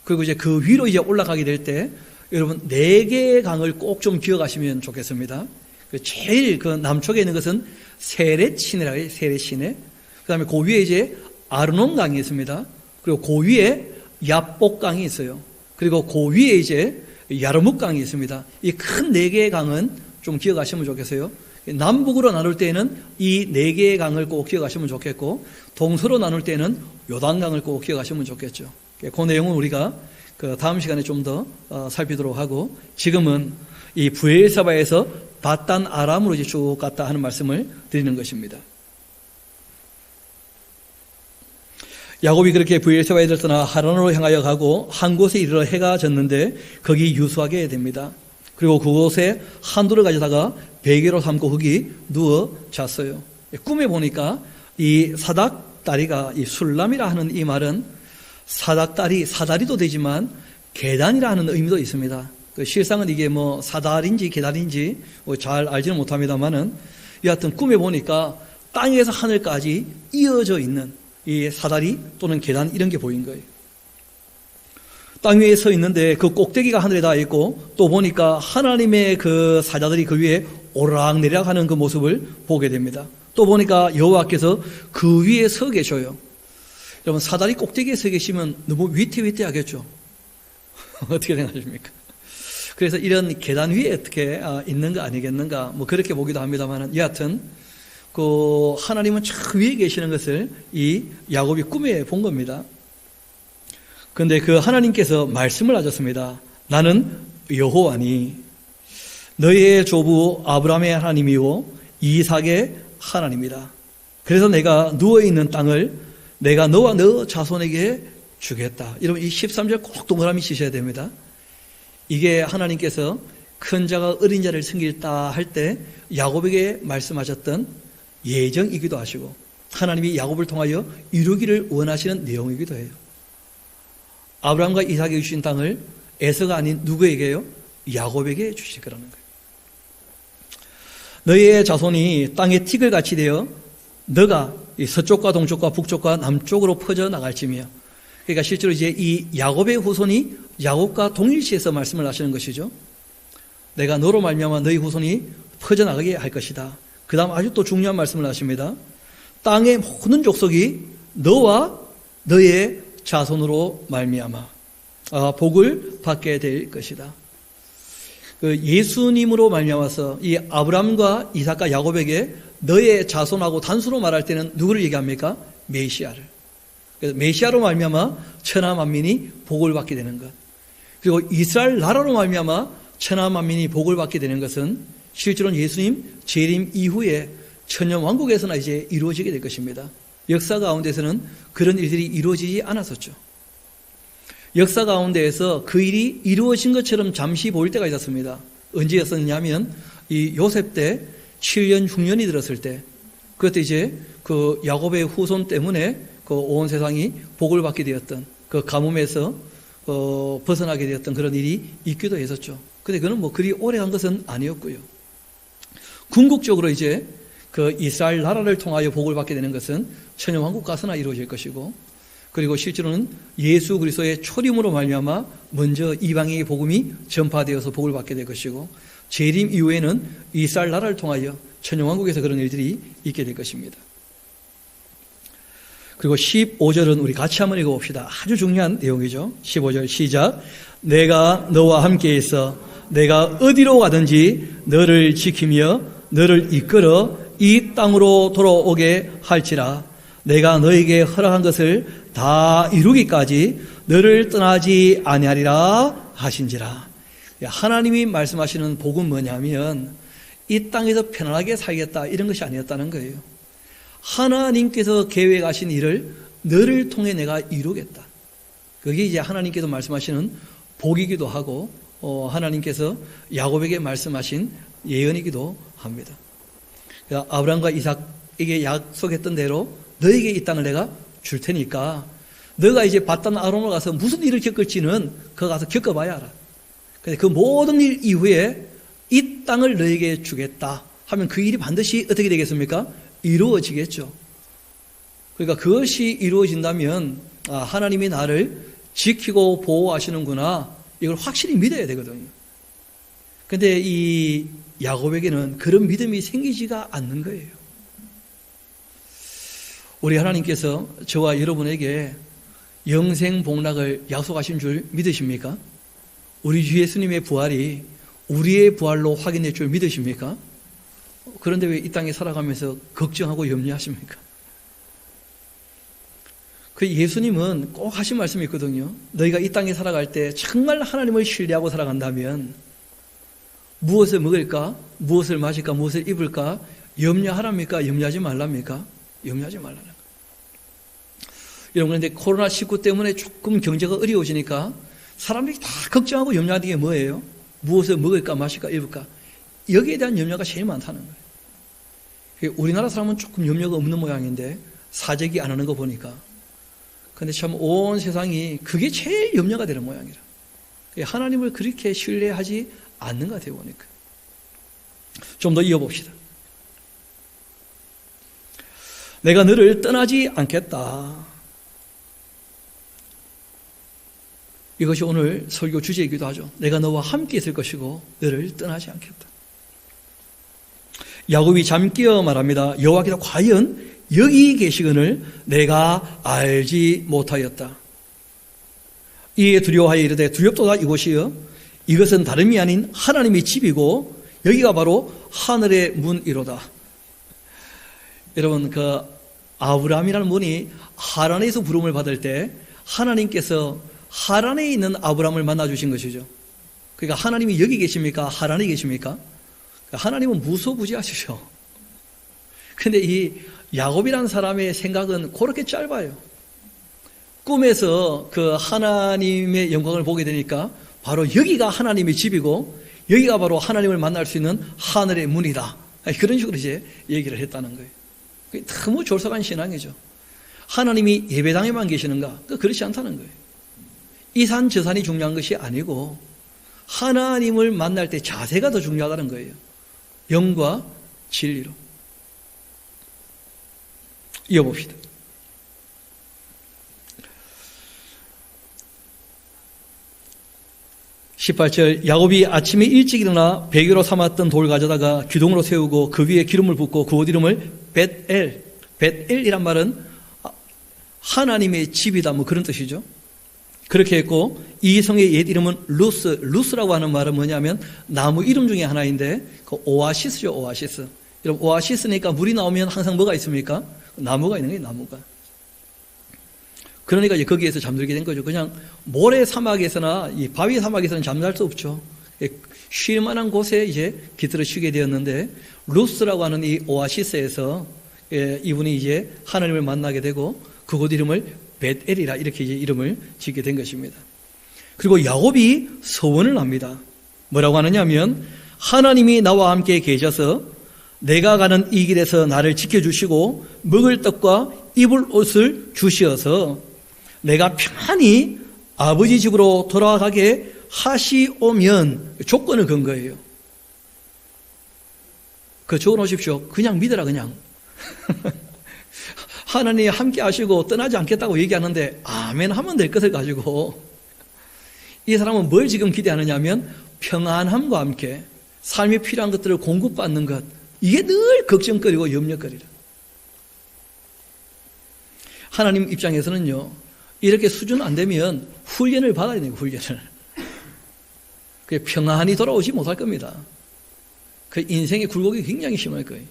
그리고 이제 그 위로 이제 올라가게 될 때 여러분 4개의 강을 꼭 좀 기억하시면 좋겠습니다. 제일 그 남쪽에 있는 것은 세렛 시내라고 해요. 세렛 시내. 그 다음에 그 위에 이제 아르논 강이 있습니다. 그리고 그 위에 야복 강이 있어요. 그리고 그 위에 이제 야르묵 강이 있습니다. 이 큰 4개의 강은 좀 기억하시면 좋겠어요. 남북으로 나눌 때는 이 4개의 강을 꼭 기억하시면 좋겠고 동서로 나눌 때는 요단강을 꼭 기억하시면 좋겠죠. 그 내용은 우리가 그 다음 시간에 좀 더 살피도록 하고 지금은 이 브엘세바에서 밧단 아람으로 이제 쭉 갔다 하는 말씀을 드리는 것입니다. 야곱이 그렇게 브엘세바에 떠나 하란으로 향하여 가고 한 곳에 이르러 해가 졌는데 거기 유수하게 됩니다. 그리고 그곳에 한도를 가져다가 베개로 삼고 거기 누워 잤어요. 꿈에 보니까 이 사닥다리가 이 술람이라 하는 이 말은 사다리도 되지만 계단이라 하는 의미도 있습니다. 실상은 이게 뭐 사다리인지 계단인지 잘 알지는 못합니다만은 여하튼 꿈에 보니까 땅에서 하늘까지 이어져 있는 이 사다리 또는 계단 이런 게 보인 거예요. 땅 위에 서 있는데 그 꼭대기가 하늘에 닿아 있고 또 보니까 하나님의 그 사자들이 그 위에 오락내리락 하는 그 모습을 보게 됩니다. 또 보니까 여호와께서 그 위에 서 계셔요. 여러분 사다리 꼭대기에 서 계시면 너무 위태위태하겠죠. 어떻게 생각하십니까? 그래서 이런 계단 위에 어떻게 있는가 아니겠는가 뭐 그렇게 보기도 합니다만 여하튼 그 하나님은 저 위에 계시는 것을 이 야곱이 꿈에 본 겁니다. 그런데 그 하나님께서 말씀을 하셨습니다. 나는 여호와니 너희의 조부 아브라함의 하나님이요 이삭의 하나님이다. 그래서 내가 누워있는 땅을 내가 너와 너 자손에게 주겠다. 여러분 이 13절 꼭 동그라미 치셔야 됩니다. 이게 하나님께서 큰 자가 어린 자를 섬기겠다 할 때 야곱에게 말씀하셨던 예정이기도 하시고 하나님이 야곱을 통하여 이루기를 원하시는 내용이기도 해요. 아브라함과 이삭에게 주신 땅을 에서가 아닌 누구에게요? 야곱에게 주실 거라는 거예요. 너희의 자손이 땅에 티끌 같이 되어 너가 서쪽과 동쪽과 북쪽과 남쪽으로 퍼져 나갈지며, 그러니까 실제로 이제 이 야곱의 후손이 야곱과 동일시해서 말씀을 하시는 것이죠. 내가 너로 말미암아 너희 후손이 퍼져 나가게 할 것이다. 그 다음 아주 또 중요한 말씀을 하십니다. 땅의 모든 족속이 너와 너의 자손으로 말미암아 복을 받게 될 것이다. 그 예수님으로 말미암아서 이 아브라함과 이삭과 야곱에게 너의 자손하고 단수로 말할 때는 누구를 얘기합니까? 메시아를. 그래서 메시아로 말미암아 천하 만민이 복을 받게 되는 것. 그리고 이스라엘 나라로 말미암아 천하 만민이 복을 받게 되는 것은 실제로는 예수님 재림 이후에 천년 왕국에서나 이제 이루어지게 될 것입니다. 역사 가운데서는 그런 일들이 이루어지지 않았었죠. 역사 가운데에서 그 일이 이루어진 것처럼 잠시 보일 때가 있었습니다. 언제였었냐면 이 요셉 때 7년 흉년이 들었을 때, 그때 이제 그 야곱의 후손 때문에 그 온 세상이 복을 받게 되었던 그 가뭄에서 벗어나게 되었던 그런 일이 있기도 했었죠. 근데 그는 뭐 그리 오래 한 것은 아니었고요. 궁극적으로 이제 그 이스라엘 나라를 통하여 복을 받게 되는 것은 천년 왕국 가서나 이루어질 것이고, 그리고 실제로는 예수 그리스도의 초림으로 말미암아 먼저 이방인의 복음이 전파되어서 복을 받게 될 것이고, 재림 이후에는 이스라엘 나라를 통하여 천년 왕국에서 그런 일들이 있게 될 것입니다. 그리고 15절은 우리 같이 한번 읽어봅시다. 아주 중요한 내용이죠. 15절 시작. 내가 너와 함께 있어 내가 어디로 가든지 너를 지키며 너를 이끌어 이 땅으로 돌아오게 할지라. 내가 너에게 허락한 것을 다 이루기까지 너를 떠나지 아니하리라 하신지라. 하나님이 말씀하시는 복은 뭐냐면 이 땅에서 편안하게 살겠다 이런 것이 아니었다는 거예요. 하나님께서 계획하신 일을 너를 통해 내가 이루겠다. 그게 이제 하나님께서 말씀하시는 복이기도 하고 하나님께서 야곱에게 말씀하신 예언이기도 합니다. 아브라함과 이삭에게 약속했던 대로 너에게 이 땅을 내가 줄 테니까 너가 이제 바단 아론으로 가서 무슨 일을 겪을지는 그거 가서 겪어봐야 알아. 근데 그 모든 일 이후에 이 땅을 너에게 주겠다 하면 그 일이 반드시 어떻게 되겠습니까? 이루어지겠죠. 그러니까 그것이 이루어진다면 하나님이 나를 지키고 보호하시는구나, 이걸 확실히 믿어야 되거든요. 근데 이 야곱에게는 그런 믿음이 생기지가 않는 거예요. 우리 하나님께서 저와 여러분에게 영생 복락을 약속하신 줄 믿으십니까? 우리 주 예수님의 부활이 우리의 부활로 확인될 줄 믿으십니까? 그런데 왜 이 땅에 살아가면서 걱정하고 염려하십니까? 그 예수님은 꼭 하신 말씀이 있거든요. 너희가 이 땅에 살아갈 때 정말 하나님을 신뢰하고 살아간다면 무엇을 먹을까? 무엇을 마실까? 무엇을 입을까? 염려하랍니까? 염려하지 말랍니까? 염려하지 말라는 거예요. 여러분, 그런데 코로나19 때문에 조금 경제가 어려워지니까 사람들이 다 걱정하고 염려하는 게 뭐예요? 무엇을 먹을까? 마실까? 입을까? 여기에 대한 염려가 제일 많다는 거예요. 우리나라 사람은 조금 염려가 없는 모양인데 사재기 안 하는 거 보니까. 근데 참 온 세상이 그게 제일 염려가 되는 모양이라. 하나님을 그렇게 신뢰하지 않는가 되어 보니까. 좀 더 이어봅시다. 내가 너를 떠나지 않겠다. 이것이 오늘 설교 주제이기도 하죠. 내가 너와 함께 있을 것이고 너를 떠나지 않겠다. 야곱이 잠기어 말합니다. 여호와께서 과연 여기 계시거늘 내가 알지 못하였다. 이에 두려워하여 이르되 두렵도다 이곳이여 이것은 다름이 아닌 하나님의 집이고 여기가 바로 하늘의 문이로다. 여러분, 그 아브라함이라는 분이 하란에서 부름을 받을 때 하나님께서 하란에 있는 아브라함을 만나주신 것이죠. 그러니까 하나님이 여기 계십니까? 하란에 계십니까? 하나님은 무소부지하시죠. 근데 이 야곱이라는 사람의 생각은 그렇게 짧아요. 꿈에서 그 하나님의 영광을 보게 되니까 바로 여기가 하나님의 집이고 여기가 바로 하나님을 만날 수 있는 하늘의 문이다. 그런 식으로 이제 얘기를 했다는 거예요. 너무 졸속한 신앙이죠. 하나님이 예배당에만 계시는가? 그렇지 않다는 거예요. 이 산 저 산이 중요한 것이 아니고 하나님을 만날 때 자세가 더 중요하다는 거예요. 영과 진리로. 이어봅시다. 18절 야곱이 아침에 일찍 일어나 베개로 삼았던 돌 가져다가 기둥으로 세우고 그 위에 기름을 붓고 그 옷 이름을 벳엘, 벳엘이란 말은 하나님의 집이다 뭐 그런 뜻이죠. 그렇게 했고 이 성의 옛 이름은 루스라고 하는 말은 뭐냐면 나무 이름 중에 하나인데 그 오아시스죠. 오아시스. 여러분 오아시스니까 물이 나오면 항상 뭐가 있습니까? 나무가 있는 거예요. 나무가. 그러니까 이제 거기에서 잠들게 된 거죠. 그냥 모래 사막에서나 이 바위 사막에서는 잠잘 수 없죠. 쉴 만한 곳에 이제 깃들어 쉬게 되었는데 루스라고 하는 이 오아시스에서 이분이 이제 하나님을 만나게 되고 그곳 이름을 벳엘이라 이렇게 이제 이름을 짓게 된 것입니다. 그리고 야곱이 서원을 합니다. 뭐라고 하느냐면 하나님이 나와 함께 계셔서 내가 가는 이 길에서 나를 지켜주시고 먹을 떡과 입을 옷을 주시어서 내가 평안히 아버지 집으로 돌아가게 하시오면 조건을 건 거예요. 그 적어놓으십시오. 그냥 믿어라 그냥. 하나님이 함께 하시고 떠나지 않겠다고 얘기하는데 아멘 하면 될 것을 가지고 이 사람은 뭘 지금 기대하느냐면 평안함과 함께 삶에 필요한 것들을 공급받는 것 이게 늘 걱정거리고 염려거리라. 하나님 입장에서는요 이렇게 수준 안 되면 훈련을 받아야 돼요. 훈련을. 그게 평안히 돌아오지 못할 겁니다. 그 인생의 굴곡이 굉장히 심할 거예요.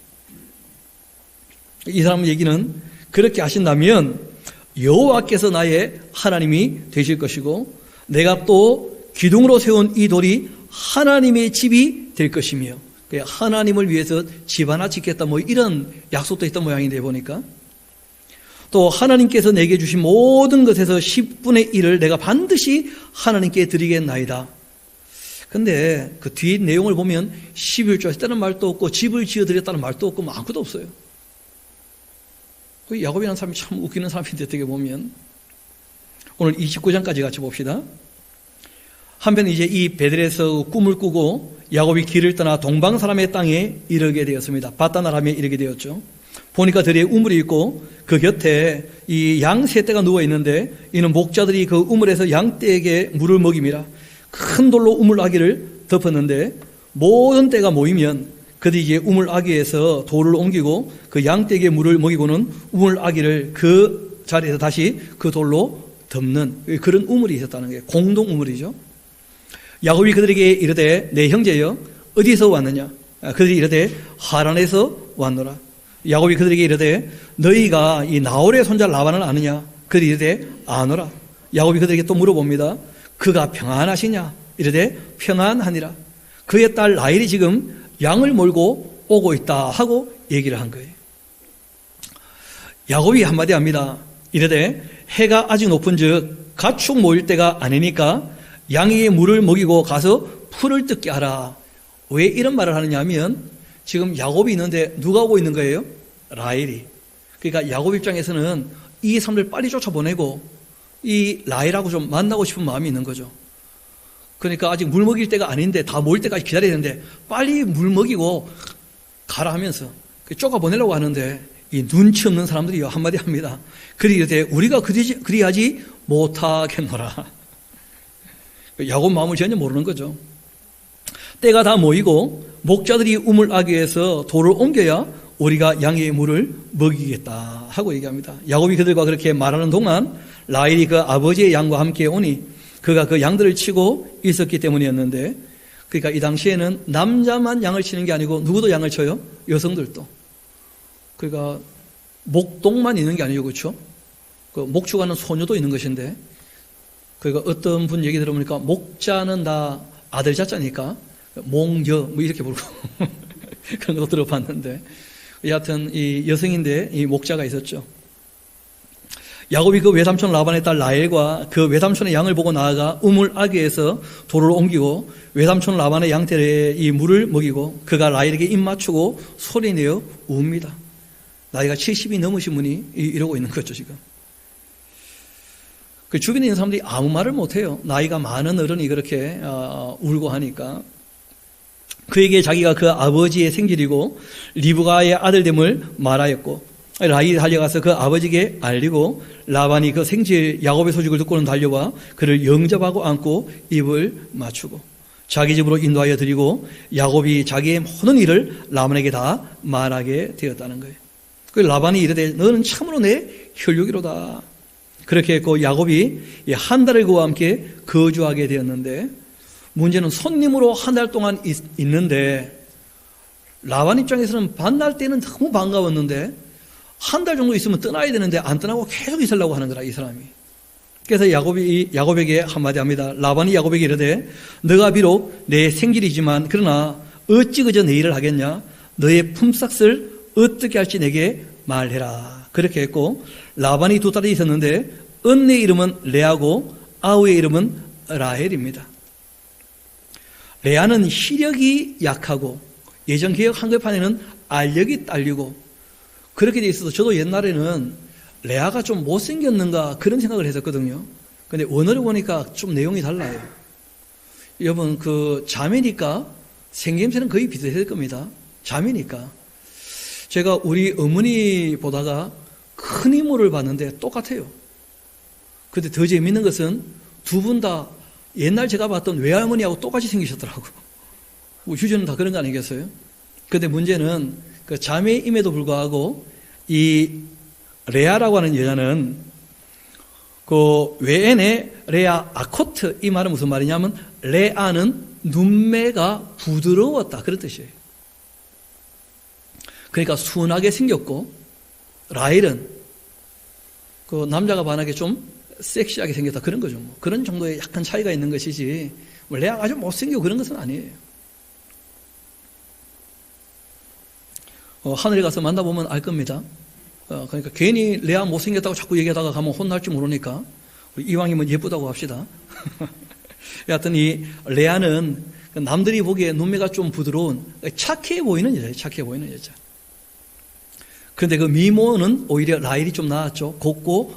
이 사람 얘기는 그렇게 하신다면 여호와께서 나의 하나님이 되실 것이고 내가 또 기둥으로 세운 이 돌이 하나님의 집이 될 것이며 하나님을 위해서 집 하나 짓겠다 뭐 이런 약속도 있던 모양인데 보니까 또 하나님께서 내게 주신 모든 것에서 10분의 1을 내가 반드시 하나님께 드리겠나이다. 근데 그 뒤에 내용을 보면 11조 했다는 말도 없고 집을 지어드렸다는 말도 없고 뭐 아무것도 없어요. 야곱이라는 사람이 참 웃기는 사람인데 어떻게 보면 오늘 29장까지 같이 봅시다. 한편 이제 이 베델에서 꿈을 꾸고 야곱이 길을 떠나 동방 사람의 땅에 이르게 되었습니다. 바다나람에 이르게 되었죠. 보니까 들에 우물이 있고 그 곁에 이 양 세 떼가 누워 있는데 이는 목자들이 그 우물에서 양떼에게 물을 먹임이라. 큰 돌로 우물 아기를 덮었는데 모든 떼가 모이면 그들이 이제 우물 아기에서 돌을 옮기고 그 양떼에게 물을 먹이고는 우물 아기를 그 자리에서 다시 그 돌로 덮는 그런 우물이 있었다는 게 공동 우물이죠. 야곱이 그들에게 이르되 내 형제여 어디서 왔느냐? 그들이 이르되 하란에서 왔노라. 야곱이 그들에게 이르되 너희가 이 나홀의 손자 라반을 아느냐? 그들이 이르되 아노라. 야곱이 그들에게 또 물어봅니다. 그가 평안하시냐? 이르되 평안하니라. 그의 딸 라헬이 지금 양을 몰고 오고 있다 하고 얘기를 한 거예요. 야곱이 한마디 합니다. 이르되 해가 아직 높은즉 가축 모일 때가 아니니까 양에게 물을 먹이고 가서 풀을 뜯게 하라. 왜 이런 말을 하느냐 하면 지금 야곱이 있는데 누가 오고 있는 거예요? 라헬이. 그러니까 야곱 입장에서는 이 사람들 빨리 쫓아보내고 이 라헬하고 좀 만나고 싶은 마음이 있는 거죠. 그러니까 아직 물 먹일 때가 아닌데 다 모일 때까지 기다려야 되는데 빨리 물 먹이고 가라 하면서 쫓아보내려고 하는데 이 눈치 없는 사람들이 한마디 합니다. 그리되 우리가 그리하지 못하겠노라. 야곱 마음을 전혀 모르는 거죠. 때가 다 모이고 목자들이 우물 아귀에서 돌을 옮겨야 우리가 양의 물을 먹이겠다 하고 얘기합니다. 야곱이 그들과 그렇게 말하는 동안 라헬이 그 아버지의 양과 함께 오니 그가 그 양들을 치고 있었기 때문이었는데 그러니까 이 당시에는 남자만 양을 치는 게 아니고 누구도 양을 쳐요? 여성들도. 그러니까 목동만 있는 게 아니고 그렇죠? 그 목축하는 소녀도 있는 것인데 그러니까 어떤 분 얘기 들어보니까 목자는 다 아들 자자니까 몽여 뭐 이렇게 부르고 그런 것도 들어봤는데 여하튼 이 여성인데 이 목자가 있었죠. 야곱이 그 외삼촌 라반의 딸 라헬과 그 외삼촌의 양을 보고 나아가 우물 아귀에서 돌을 옮기고 외삼촌 라반의 양떼에 이 물을 먹이고 그가 라헬에게 입 맞추고 소리내어 웁니다. 나이가 70이 넘으신 분이 이러고 있는 거죠, 지금. 그 주변에 있는 사람들이 아무 말을 못해요. 나이가 많은 어른이 그렇게 울고 하니까. 그에게 자기가 그 아버지의 생질이고 리브가의 아들됨을 말하였고 라헬이 달려가서 그 아버지에게 알리고 라반이 그 생질 야곱의 소식을 듣고는 달려와 그를 영접하고 안고 입을 맞추고 자기 집으로 인도하여 드리고 야곱이 자기의 모든 일을 라반에게 다 말하게 되었다는 거예요. 그 라반이 이르되 너는 참으로 내 혈육이로다. 그렇게 했고 야곱이 한 달을 그와 함께 거주하게 되었는데 문제는 손님으로 한 달 동안 있는데 라반 입장에서는 만날 때는 너무 반가웠는데 한 달 정도 있으면 떠나야 되는데 안 떠나고 계속 있으려고 하는 거라, 이 사람이. 그래서 야곱에게 한마디 합니다. 라반이 야곱에게 이르되 너가 비록 내 생질이지만 그러나 어찌 그저 내 일을 하겠냐? 너의 품삯을 어떻게 할지 내게 말해라. 그렇게 했고 라반이 두 딸이 있었는데 언니의 이름은 레아고 아우의 이름은 라헬입니다. 레아는 시력이 약하고 예전 개혁 한글판에는 알력이 딸리고 그렇게 돼 있어서 저도 옛날에는 레아가 좀 못생겼는가 그런 생각을 했었거든요. 근데 원어를 보니까 좀 내용이 달라요. 여러분 그 자매니까 생김새는 거의 비슷할 겁니다. 자매니까. 제가 우리 어머니 보다가 큰 이모를 봤는데 똑같아요. 근데 더 재밌는 것은 두 분 다 옛날 제가 봤던 외할머니하고 똑같이 생기셨더라고. 휴전은 다 그런 거 아니겠어요? 근데 문제는 그 자매임에도 불구하고 이 레아라고 하는 여자는 그 외엔의 레아 아코트, 이 말은 무슨 말이냐면 레아는 눈매가 부드러웠다 그런 뜻이에요. 그러니까 순하게 생겼고 라헬은 그 남자가 반하게 좀 섹시하게 생겼다 그런 거죠. 뭐. 그런 정도의 약간 차이가 있는 것이지 뭐 레아가 아주 못생기고 그런 것은 아니에요. 하늘에 가서 만나보면 알 겁니다. 그러니까 괜히 레아 못생겼다고 자꾸 얘기하다가 가면 혼날지 모르니까 우리 이왕이면 예쁘다고 합시다. 여하튼 이 레아는 남들이 보기에 눈매가 좀 부드러운 착해 보이는 여자예요. 착해 보이는 여자. 그런데 그 미모는 오히려 라헬이 좀 나았죠. 곱고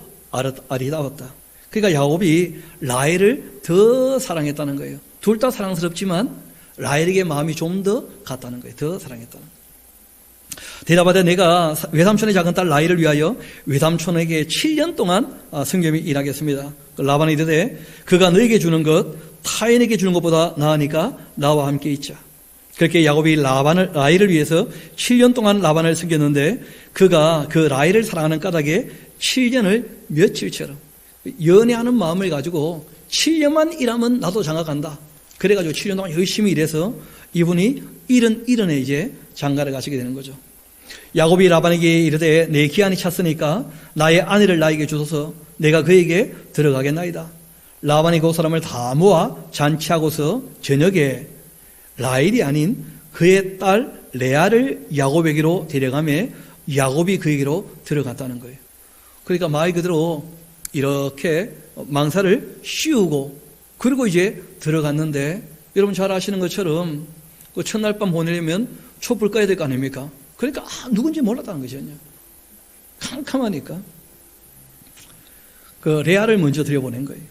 아리따웠다. 그러니까 야곱이 라헬을 더 사랑했다는 거예요. 둘 다 사랑스럽지만 라헬에게 마음이 좀 더 갔다는 거예요. 더 사랑했다는 거예요. 대답하되 내가 외삼촌의 작은 딸 라헬을 위하여 외삼촌에게 7년 동안 성겸이 일하겠습니다. 라반이 이르되 그가 너에게 주는 것 타인에게 주는 것보다 나으니까 나와 함께 있자. 그렇게 야곱이 라헬을 위해서 7년 동안 라반을 섬겼는데 그가 그 라헬을 사랑하는 까닭에 7년을 며칠처럼 연애하는 마음을 가지고 7년만 일하면 나도 장가간다. 그래가지고 7년 동안 열심히 일해서 이분이 70에 이제 장가를 가시게 되는 거죠. 야곱이 라반에게 이르되 내 기한이 찼으니까 나의 아내를 나에게 주소서 내가 그에게 들어가겠나이다. 라반이 그 사람을 다 모아 잔치하고서 저녁에 라헬이 아닌 그의 딸 레아를 야곱에게로 데려가매 야곱이 그에게로 들어갔다는 거예요. 그러니까 말 그대로 이렇게 망사를 씌우고 그리고 이제 들어갔는데 여러분 잘 아시는 것처럼 그 첫날 밤 보내려면 촛불 꺼야 될 거 아닙니까? 그러니까 누군지 몰랐다는 거죠. 캄캄하니까 그 레아를 먼저 들여보낸 거예요.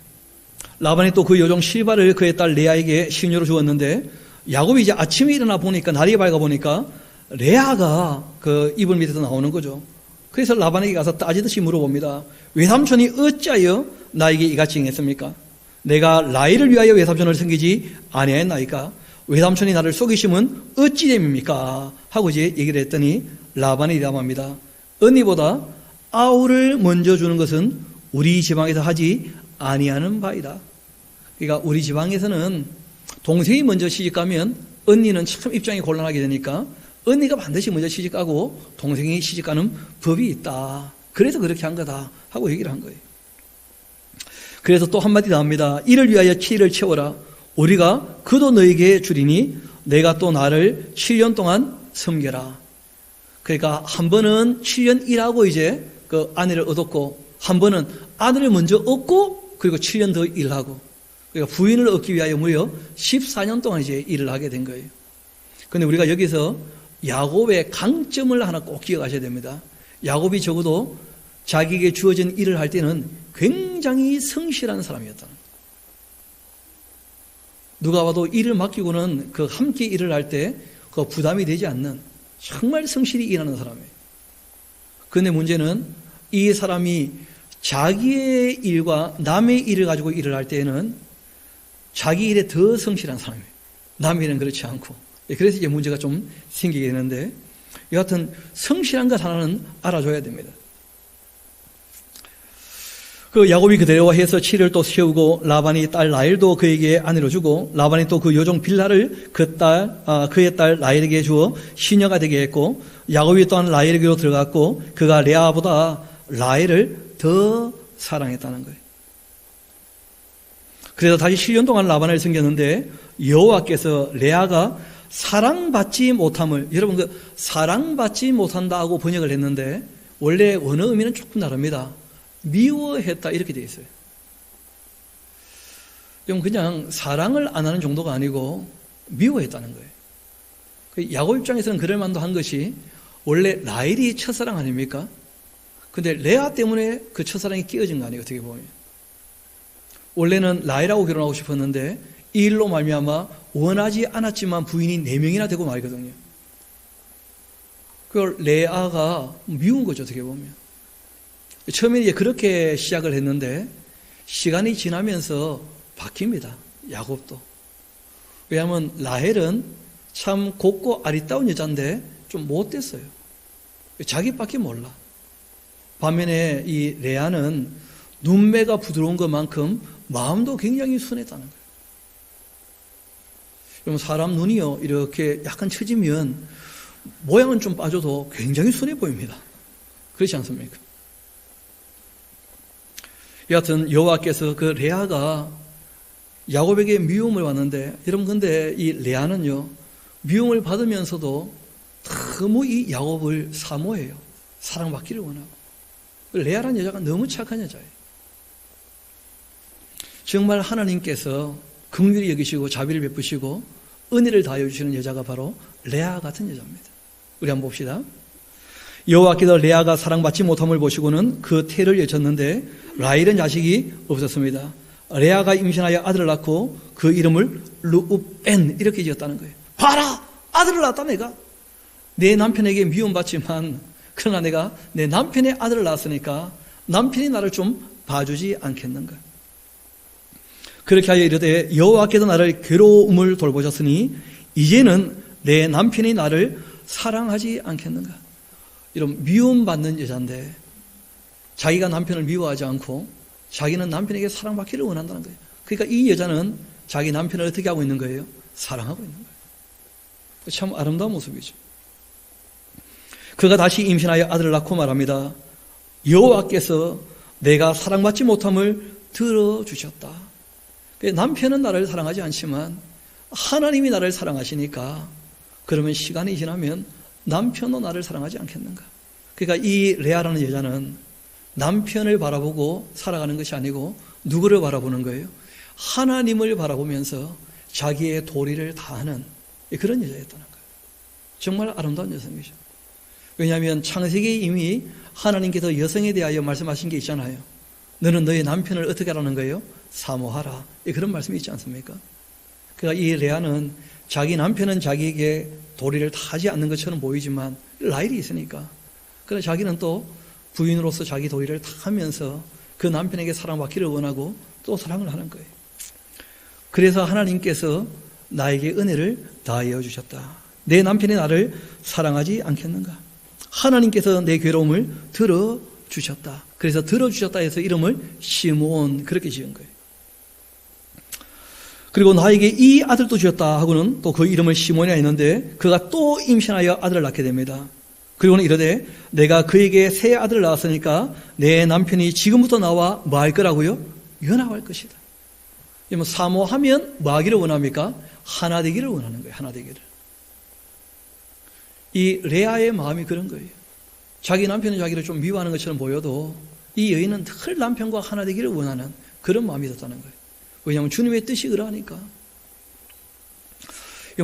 라반이 또 그 여종 실바를 그의 딸 레아에게 시녀로 주었는데 야곱이 이제 아침에 일어나 보니까 날이 밝아 보니까 레아가 그 이불 밑에서 나오는 거죠. 그래서 라반에게 가서 따지듯이 물어봅니다. 외삼촌이 어찌하여 나에게 이같이 행했습니까? 내가 라헬을 위하여 외삼촌을 섬기지 아니하였나이까? 외삼촌이 나를 속이심은 어찌 됨입니까? 하고 이제 얘기를 했더니 라반이 대답합니다. 언니보다 아우를 먼저 주는 것은 우리 지방에서 하지 아니하는 바이다. 그러니까 우리 지방에서는 동생이 먼저 시집가면 언니는 참 입장이 곤란하게 되니까 언니가 반드시 먼저 시집가고 동생이 시집가는 법이 있다. 그래서 그렇게 한 거다 하고 얘기를 한 거예요. 그래서 또 한마디 더 합니다. 이를 위하여 7일을 채워라. 우리가 그도 너에게 주리니 내가 또 나를 7년 동안 섬겨라. 그러니까 한 번은 7년 일하고 이제 그 아내를 얻었고 한 번은 아들을 먼저 얻고 그리고 7년 더 일하고, 그러니까 부인을 얻기 위하여 무려 14년 동안 이제 일을 하게 된 거예요. 그런데 우리가 여기서 야곱의 강점을 하나 꼭 기억하셔야 됩니다. 야곱이 적어도 자기에게 주어진 일을 할 때는 굉장히 성실한 사람이었다. 누가 와도 일을 맡기고는 그 함께 일을 할 때 그 부담이 되지 않는 정말 성실히 일하는 사람이에요. 그런데 문제는 이 사람이 자기의 일과 남의 일을 가지고 일을 할 때에는 자기 일에 더 성실한 사람이에요. 남의 일은 그렇지 않고. 그래서 이제 문제가 좀 생기게 되는데, 여하튼 성실한 것 하나는 알아줘야 됩니다. 그 야곱이 그대로 해서 7을 또 세우고, 라반이 딸 라헬도 그에게 아내로 주고, 라반이 또 그 요종 빌라를 그의 딸 라헬에게 주어 시녀가 되게 했고, 야곱이 또한 라헬에게로 들어갔고, 그가 레아보다 라헬을 더 사랑했다는 거예요. 그래서 다시 7년 동안 라반을 섬겼는데, 여호와께서 레아가 사랑받지 못함을, 여러분 그 사랑받지 못한다고 번역을 했는데 원래 원어 의미는 조금 다릅니다. 미워했다 이렇게 되어 있어요. 그냥 사랑을 안 하는 정도가 아니고 미워했다는 거예요. 야곱 입장에서는 그럴 만도 한 것이, 원래 라헬이 첫사랑 아닙니까? 근데 레아 때문에 그 첫사랑이 깨어진 거 아니에요, 어떻게 보면. 원래는 라헬하고 결혼하고 싶었는데 이 일로 말미암아 원하지 않았지만 부인이 4명이나 되고 말거든요. 그걸 레아가 미운 거죠, 어떻게 보면. 처음에 이제 그렇게 시작을 했는데 시간이 지나면서 바뀝니다, 야곱도. 왜냐하면 라헬은 참 곱고 아리따운 여자인데 좀 못됐어요. 자기밖에 몰라. 반면에 이 레아는 눈매가 부드러운 것만큼 마음도 굉장히 순했다는 거예요. 그럼 사람 눈이요, 이렇게 약간 처지면 모양은 좀 빠져도 굉장히 순해 보입니다. 그렇지 않습니까? 여하튼 여호와께서 그 레아가 야곱에게 미움을 받는데, 여러분 근데 이 레아는요, 미움을 받으면서도 너무 이 야곱을 사모해요. 사랑받기를 원하고. 레아라는 여자가 너무 착한 여자예요. 정말 하나님께서 긍휼히 여기시고 자비를 베푸시고 은혜를 다하여 주시는 여자가 바로 레아 같은 여자입니다. 우리 한번 봅시다. 여호와께서 레아가 사랑받지 못함을 보시고는 그 태를 여쳤는데 라헬은 자식이 없었습니다. 레아가 임신하여 아들을 낳고 그 이름을 르우벤 이렇게 지었다는 거예요. 봐라! 아들을 낳았다 내가. 내 남편에게 미움받지만 그러나 내가 내 남편의 아들을 낳았으니까 남편이 나를 좀 봐주지 않겠는가. 그렇게 하여 이르되 여호와께서 나를 괴로움을 돌보셨으니 이제는 내 남편이 나를 사랑하지 않겠는가. 이런 미움받는 여자인데 자기가 남편을 미워하지 않고 자기는 남편에게 사랑받기를 원한다는 거예요. 그러니까 이 여자는 자기 남편을 어떻게 하고 있는 거예요? 사랑하고 있는 거예요. 참 아름다운 모습이죠. 그가 다시 임신하여 아들을 낳고 말합니다. 여호와께서 내가 사랑받지 못함을 들어주셨다. 남편은 나를 사랑하지 않지만 하나님이 나를 사랑하시니까 그러면 시간이 지나면 남편도 나를 사랑하지 않겠는가. 그러니까 이 레아라는 여자는 남편을 바라보고 살아가는 것이 아니고 누구를 바라보는 거예요? 하나님을 바라보면서 자기의 도리를 다하는 그런 여자였다는 거예요. 정말 아름다운 여성이죠. 왜냐하면 창세기에 이미 하나님께서 여성에 대하여 말씀하신 게 있잖아요. 너는 너의 남편을 어떻게 하라는 거예요? 사모하라. 그런 말씀이 있지 않습니까? 그러니까 이 레아는 자기 남편은 자기에게 도리를 다하지 않는 것처럼 보이지만 라헬이 있으니까, 그러나 자기는 또 부인으로서 자기 도리를 다하면서 그 남편에게 사랑받기를 원하고 또 사랑을 하는 거예요. 그래서 하나님께서 나에게 은혜를 다하여 주셨다. 내 남편이 나를 사랑하지 않겠는가? 하나님께서 내 괴로움을 들어주셨다. 그래서 들어주셨다 해서 이름을 시므온 그렇게 지은 거예요. 그리고 나에게 이 아들도 주셨다 하고는 또 그 이름을 시몬이라 했는데 그가 또 임신하여 아들을 낳게 됩니다. 그리고는 이르되 내가 그에게 새 아들을 낳았으니까 내 남편이 지금부터 나와 뭐 할 거라고요? 연합할 것이다. 사모하면 뭐 하기를 원합니까? 하나 되기를 원하는 거예요. 하나 되기를. 이 레아의 마음이 그런 거예요. 자기 남편은 자기를 좀 미워하는 것처럼 보여도 이 여인은 늘 남편과 하나 되기를 원하는 그런 마음이 있었다는 거예요. 왜냐하면 주님의 뜻이 그러하니까.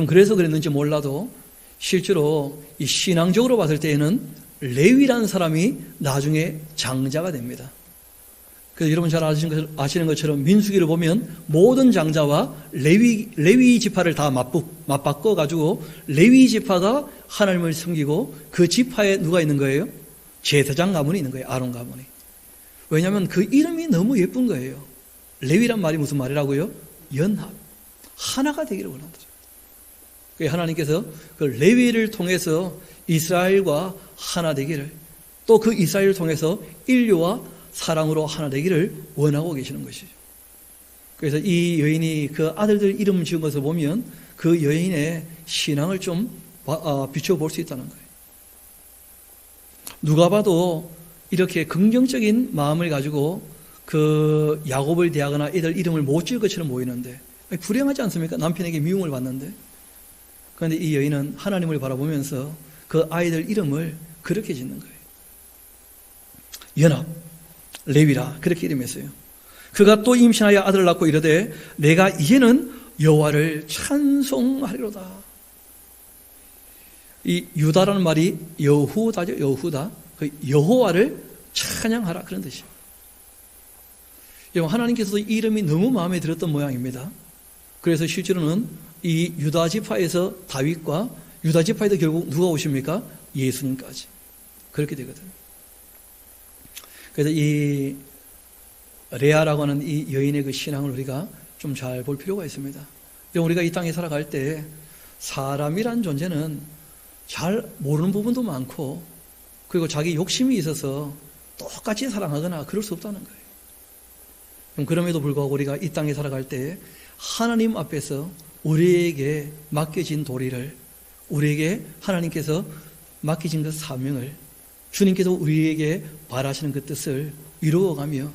그래서 그랬는지 몰라도 실제로 이 신앙적으로 봤을 때에는 레위라는 사람이 나중에 장자가 됩니다. 그래서 여러분 잘 아시는 것처럼 민수기를 보면 모든 장자와 레위 지파를 다 맞바꿔 가지고 레위 지파가 하나님을 섬기고 그 지파에 누가 있는 거예요? 제사장 가문이 있는 거예요. 아론 가문이. 왜냐하면 그 이름이 너무 예쁜 거예요. 레위란 말이 무슨 말이라고요? 연합. 하나가 되기를 원한다. 하나님께서 그 레위를 통해서 이스라엘과 하나 되기를, 또 그 이스라엘을 통해서 인류와 사랑으로 하나 되기를 원하고 계시는 것이죠. 그래서 이 여인이 그 아들들 이름 지은 것을 보면 그 여인의 신앙을 좀 비춰볼 수 있다는 거예요. 누가 봐도 이렇게 긍정적인 마음을 가지고 그 야곱을 대하거나 애들 이름을 못 지을 것처럼 보이는데 불행하지 않습니까? 남편에게 미움을 받는데. 그런데 이 여인은 하나님을 바라보면서 그 아이들 이름을 그렇게 짓는 거예요. 연합, 레위라 그렇게 이름했어요. 그가 또 임신하여 아들을 낳고 이르되 내가 이제는 여호와를 찬송하리로다. 이 유다라는 말이 여후다죠. 여후다. 그 여호와를 찬양하라 그런 뜻이에요. 하나님께서도 이 이름이 너무 마음에 들었던 모양입니다. 그래서 실제로는 이 유다 지파에서 다윗과 유다 지파에도 결국 누가 오십니까? 예수님까지. 그렇게 되거든요. 그래서 이 레아라고 하는 이 여인의 그 신앙을 우리가 좀 잘 볼 필요가 있습니다. 우리가 이 땅에 살아갈 때 사람이란 존재는 잘 모르는 부분도 많고 그리고 자기 욕심이 있어서 똑같이 사랑하거나 그럴 수 없다는 거예요. 그럼에도 불구하고 우리가 이 땅에 살아갈 때 하나님 앞에서 우리에게 맡겨진 도리를, 우리에게 하나님께서 맡기신 그 사명을, 주님께서 우리에게 바라시는 그 뜻을 이루어가며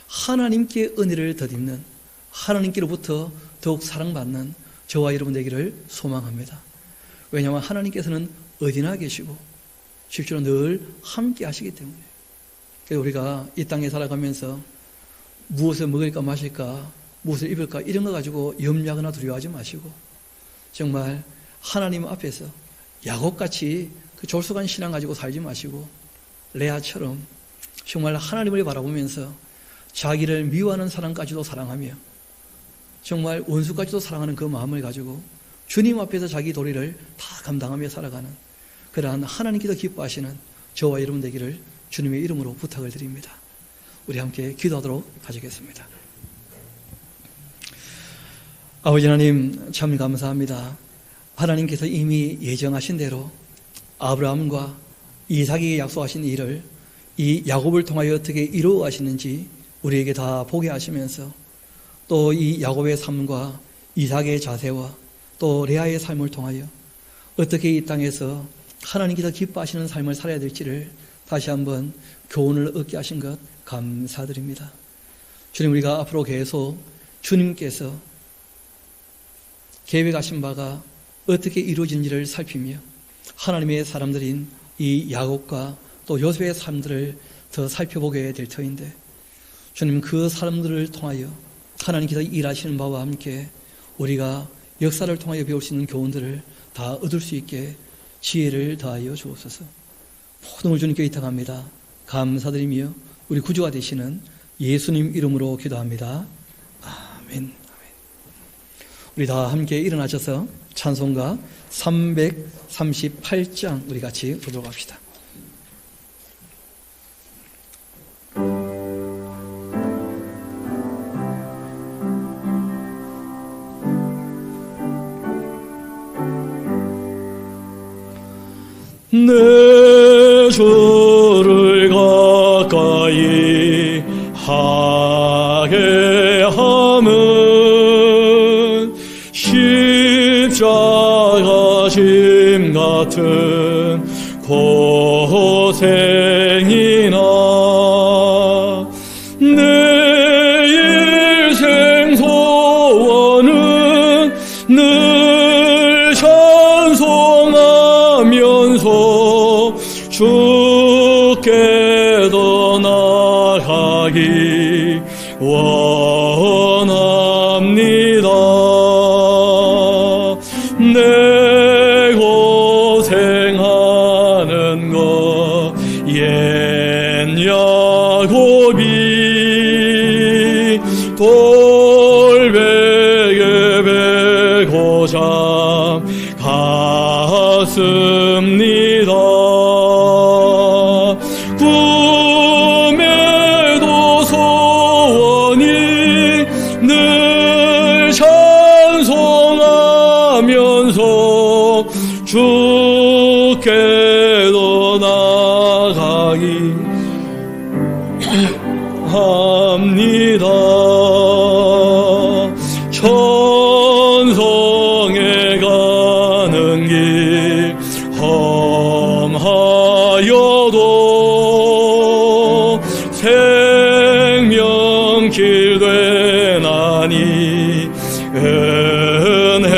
하나님께 은혜를 덧입는, 하나님께로부터 더욱 사랑받는 저와 여러분 되기를 소망합니다. 왜냐하면 하나님께서는 어디나 계시고 실제로 늘 함께 하시기 때문에. 그래서 우리가 이 땅에 살아가면서 무엇을 먹을까 마실까, 무엇을 입을까 이런 거 가지고 염려하거나 두려워하지 마시고 정말 하나님 앞에서 야곱같이 그 졸속한 신앙 가지고 살지 마시고 레아처럼 정말 하나님을 바라보면서 자기를 미워하는 사람까지도 사랑하며 정말 원수까지도 사랑하는 그 마음을 가지고 주님 앞에서 자기 도리를 다 감당하며 살아가는 그러한 하나님께서 기뻐하시는 저와 여러분 되기를 주님의 이름으로 부탁을 드립니다. 우리 함께 기도하도록 하시겠습니다. 아버지 하나님 참 감사합니다. 하나님께서 이미 예정하신 대로 아브라함과 이삭에게 약속하신 일을 이 야곱을 통하여 어떻게 이루어 가시는지 우리에게 다 보게 하시면서 또 이 야곱의 삶과 이삭의 자세와 또 레아의 삶을 통하여 어떻게 이 땅에서 하나님께서 기뻐하시는 삶을 살아야 될지를 다시 한번 교훈을 얻게 하신 것 감사드립니다. 주님, 우리가 앞으로 계속 주님께서 계획하신 바가 어떻게 이루어지는지를 살피며 하나님의 사람들인 이 야곱과 또 요셉의 삶들을 더 살펴보게 될 터인데 주님, 그 사람들을 통하여 하나님께서 일하시는 바와 함께 우리가 역사를 통하여 배울 수 있는 교훈들을 다 얻을 수 있게 지혜를 더하여 주옵소서. 모든 걸 주님께 의탁합니다. 감사드리며 우리 구주가 되시는 예수님 이름으로 기도합니다. 아멘. 우리 다 함께 일어나셔서 찬송가 338장 우리 같이 부르도록 합시다. 내 주를 가까이 하게 함은 십자가 짐 같은 고생이나 내 일생 소원은 늘 찬송하면서 주께도 나아가 나가기 원합니다. 내 고생하는 것 옛 야곱이 돌베개 베고자 갔습니다. 꿈에도 소원이 늘 찬송하면서 주께로 나가기 합니다. 천성에 가는 길 험하여도 생명길 되나니 은혜로다.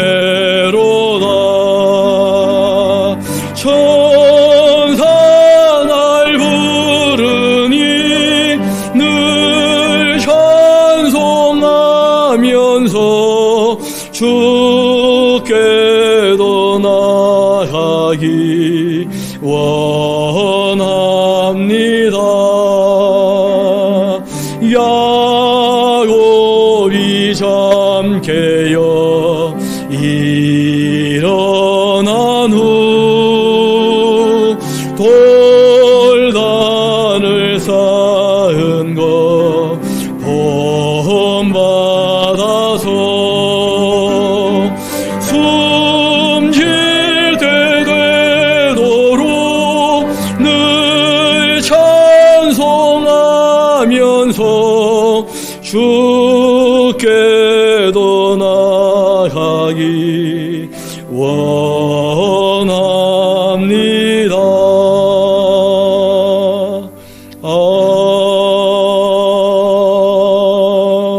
천사 날 부르니 늘 찬송하면서 주께도 나가기 원합니다. 야곱이 잠 깨어 일어난 후 돌단을 쌓은 것 본받아서 숨쉴 때 되도록 늘 찬송하면서 주께도 나가기 원합니다.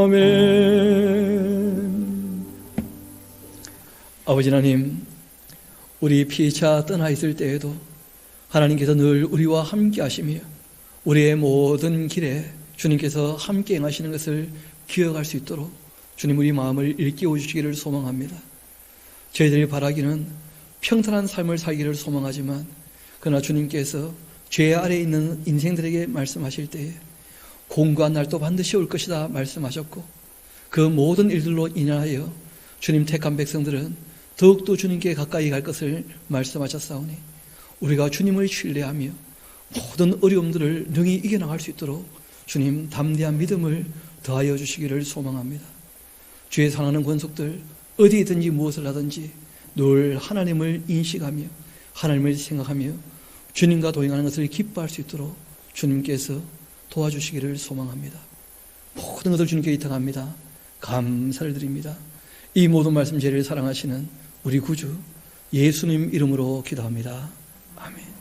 아멘. 아버지 하나님, 우리 피차 떠나 있을 때에도 하나님께서 늘 우리와 함께 하시며 우리의 모든 길에 주님께서 함께 행하시는 것을 기억할 수 있도록 주님 우리 마음을 일깨워 주시기를 소망합니다. 저희들이 바라기는 평탄한 삶을 살기를 소망하지만 그러나 주님께서 죄 아래에 있는 인생들에게 말씀하실 때에 공고한 날도 반드시 올 것이다 말씀하셨고, 그 모든 일들로 인하여 주님 택한 백성들은 더욱더 주님께 가까이 갈 것을 말씀하셨사오니 우리가 주님을 신뢰하며 모든 어려움들을 능히 이겨나갈 수 있도록 주님 담대한 믿음을 더하여 주시기를 소망합니다. 주의 사랑하는 권속들 어디든지 무엇을 하든지 늘 하나님을 인식하며 하나님을 생각하며 주님과 동행하는 것을 기뻐할 수 있도록 주님께서 도와주시기를 소망합니다. 모든 것을 주님께 의탁합니다. 감사를 드립니다. 이 모든 말씀 제를 사랑하시는 우리 구주 예수님 이름으로 기도합니다. 아멘.